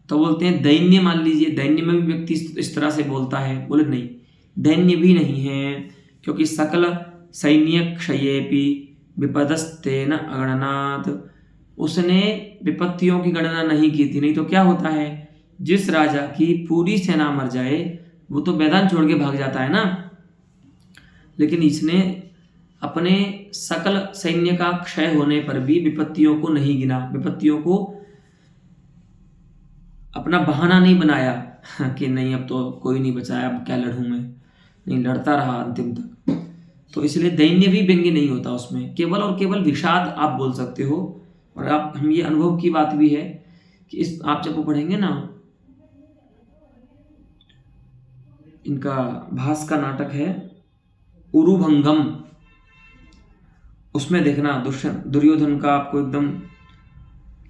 तो बोलते हैं दैन्य, मान लीजिए दैन्य में भी व्यक्ति इस तरह से बोलता है, बोले नहीं दैन्य भी नहीं है, क्योंकि सकल सैन्य क्षयेपि विपदस्तेन अगणनात्, उसने विपत्तियों की गणना नहीं की थी, नहीं तो क्या होता है, जिस राजा की पूरी सेना मर जाए वो तो मैदान छोड़ के भाग जाता है ना, लेकिन इसने अपने सकल सैन्य का क्षय होने पर भी विपत्तियों को नहीं गिना, विपत्तियों को अपना बहाना नहीं बनाया कि नहीं अब तो कोई नहीं बचाया, अब क्या लड़ूं मैं, नहीं लड़ता रहा अंतिम तक। तो इसलिए दैन्य भी व्यंग्य नहीं होता उसमें, केवल और केवल विषाद आप बोल सकते हो। और आप हम ये अनुभव की बात भी है कि इस आप जब वो पढ़ेंगे ना, इनका भास का नाटक है उरुभंगम, उसमें देखना दुर्योधन का आपको एकदम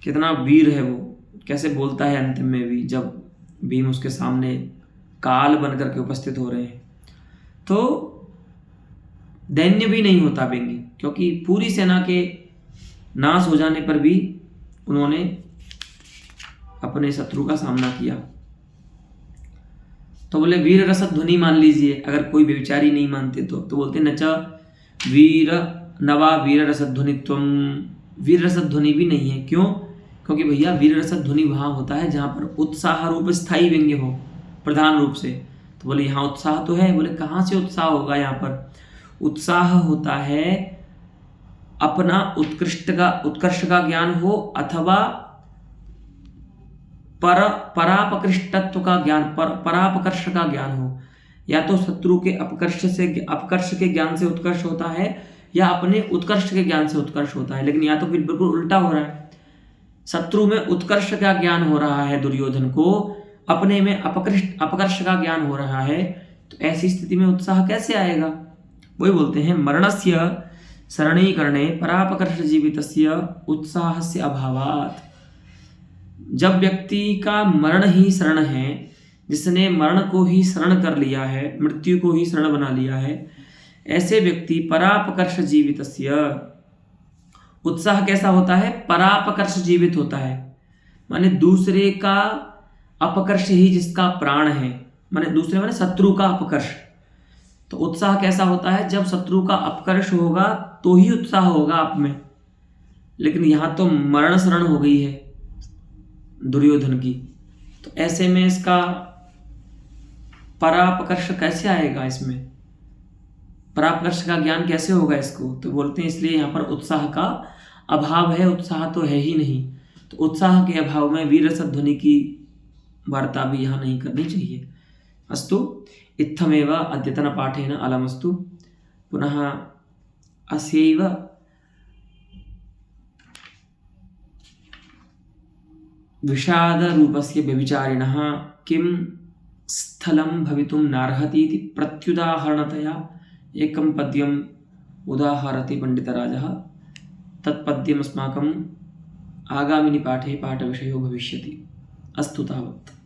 कितना वीर है वो, कैसे बोलता है अंतिम में भी जब भीम उसके सामने काल बनकर के उपस्थित हो रहे हैं। तो दैन्य भी नहीं होता व्यंग्य, क्योंकि पूरी सेना के नाश हो जाने पर भी उन्होंने अपने शत्रु का सामना किया। तो बोले वीर रसद ध्वनि, मान लीजिए अगर कोई व्यभिचारी नहीं मानते तो बोलते नचा वीर नवा वीर रसद ध्वनित्वम, वीर रसद ध्वनि भी नहीं है। क्यों? क्योंकि भैया वीर रसद ध्वनि वहां होता है जहां पर उत्साह रूप स्थायी व्यंग्य हो प्रधान रूप से। तो बोले यहाँ उत्साह तो है, बोले कहाँ से उत्साह होगा, यहाँ पर उत्साह होता है अपना उत्कर्ष का ज्ञान हो, अथवा परापकृष्टत्व का ज्ञान, परापकर्ष का ज्ञान हो। या तो शत्रु के अपकर्ष के ज्ञान से उत्कर्ष होता है, या अपने उत्कर्ष के ज्ञान से उत्कर्ष होता है। लेकिन या तो फिर बिल्कुल उल्टा हो रहा है, शत्रु में उत्कर्ष का ज्ञान हो रहा है दुर्योधन को, अपने में अपकर्ष का ज्ञान हो रहा है, तो ऐसी स्थिति में उत्साह कैसे आएगा? वही बोलते हैं मरणस्य शरणीकरणे परापकर्ष जीवितस्य उत्साहस्य अभावात्। जब व्यक्ति का मरण ही शरण है, जिसने मरण को ही शरण कर लिया है, मृत्यु को ही शरण बना लिया है, ऐसे व्यक्ति परापकर्ष जीवितस्य, उत्साह कैसा होता है? परापकर्ष जीवित होता है, माने दूसरे का अपकर्ष ही जिसका प्राण है, माने दूसरे माने शत्रु का अपकर्ष। तो उत्साह कैसा होता है? जब शत्रु का अपकर्ष होगा तो ही उत्साह होगा आप में। लेकिन यहां तो मरण शरण हो गई है दुर्योधन की, तो ऐसे में इसका परापकर्ष कैसे आएगा? इसमें परापकर्ष का ज्ञान कैसे होगा इसको? तो बोलते हैं इसलिए यहाँ पर उत्साह का अभाव है, उत्साह तो है ही नहीं। तो उत्साह के अभाव में वीर रसद ध्वनि की वार्ता भी यहाँ नहीं करनी चाहिए। अस्तु इत्थमेव अद्यतन पाठेन अलमस्तु। पुनः अस्यैव विषाद रूपस्य व्यभिचारिणः किं स्थलं भवितुं नार्हतीति प्रत्युदाहरणतया एकं पद्यम् उदाहरति पंडितराजः। तत्पद्यम् अस्माकम् आगामिनि पाठे पाठविषयो भविष्यति। अस्तु तावत्।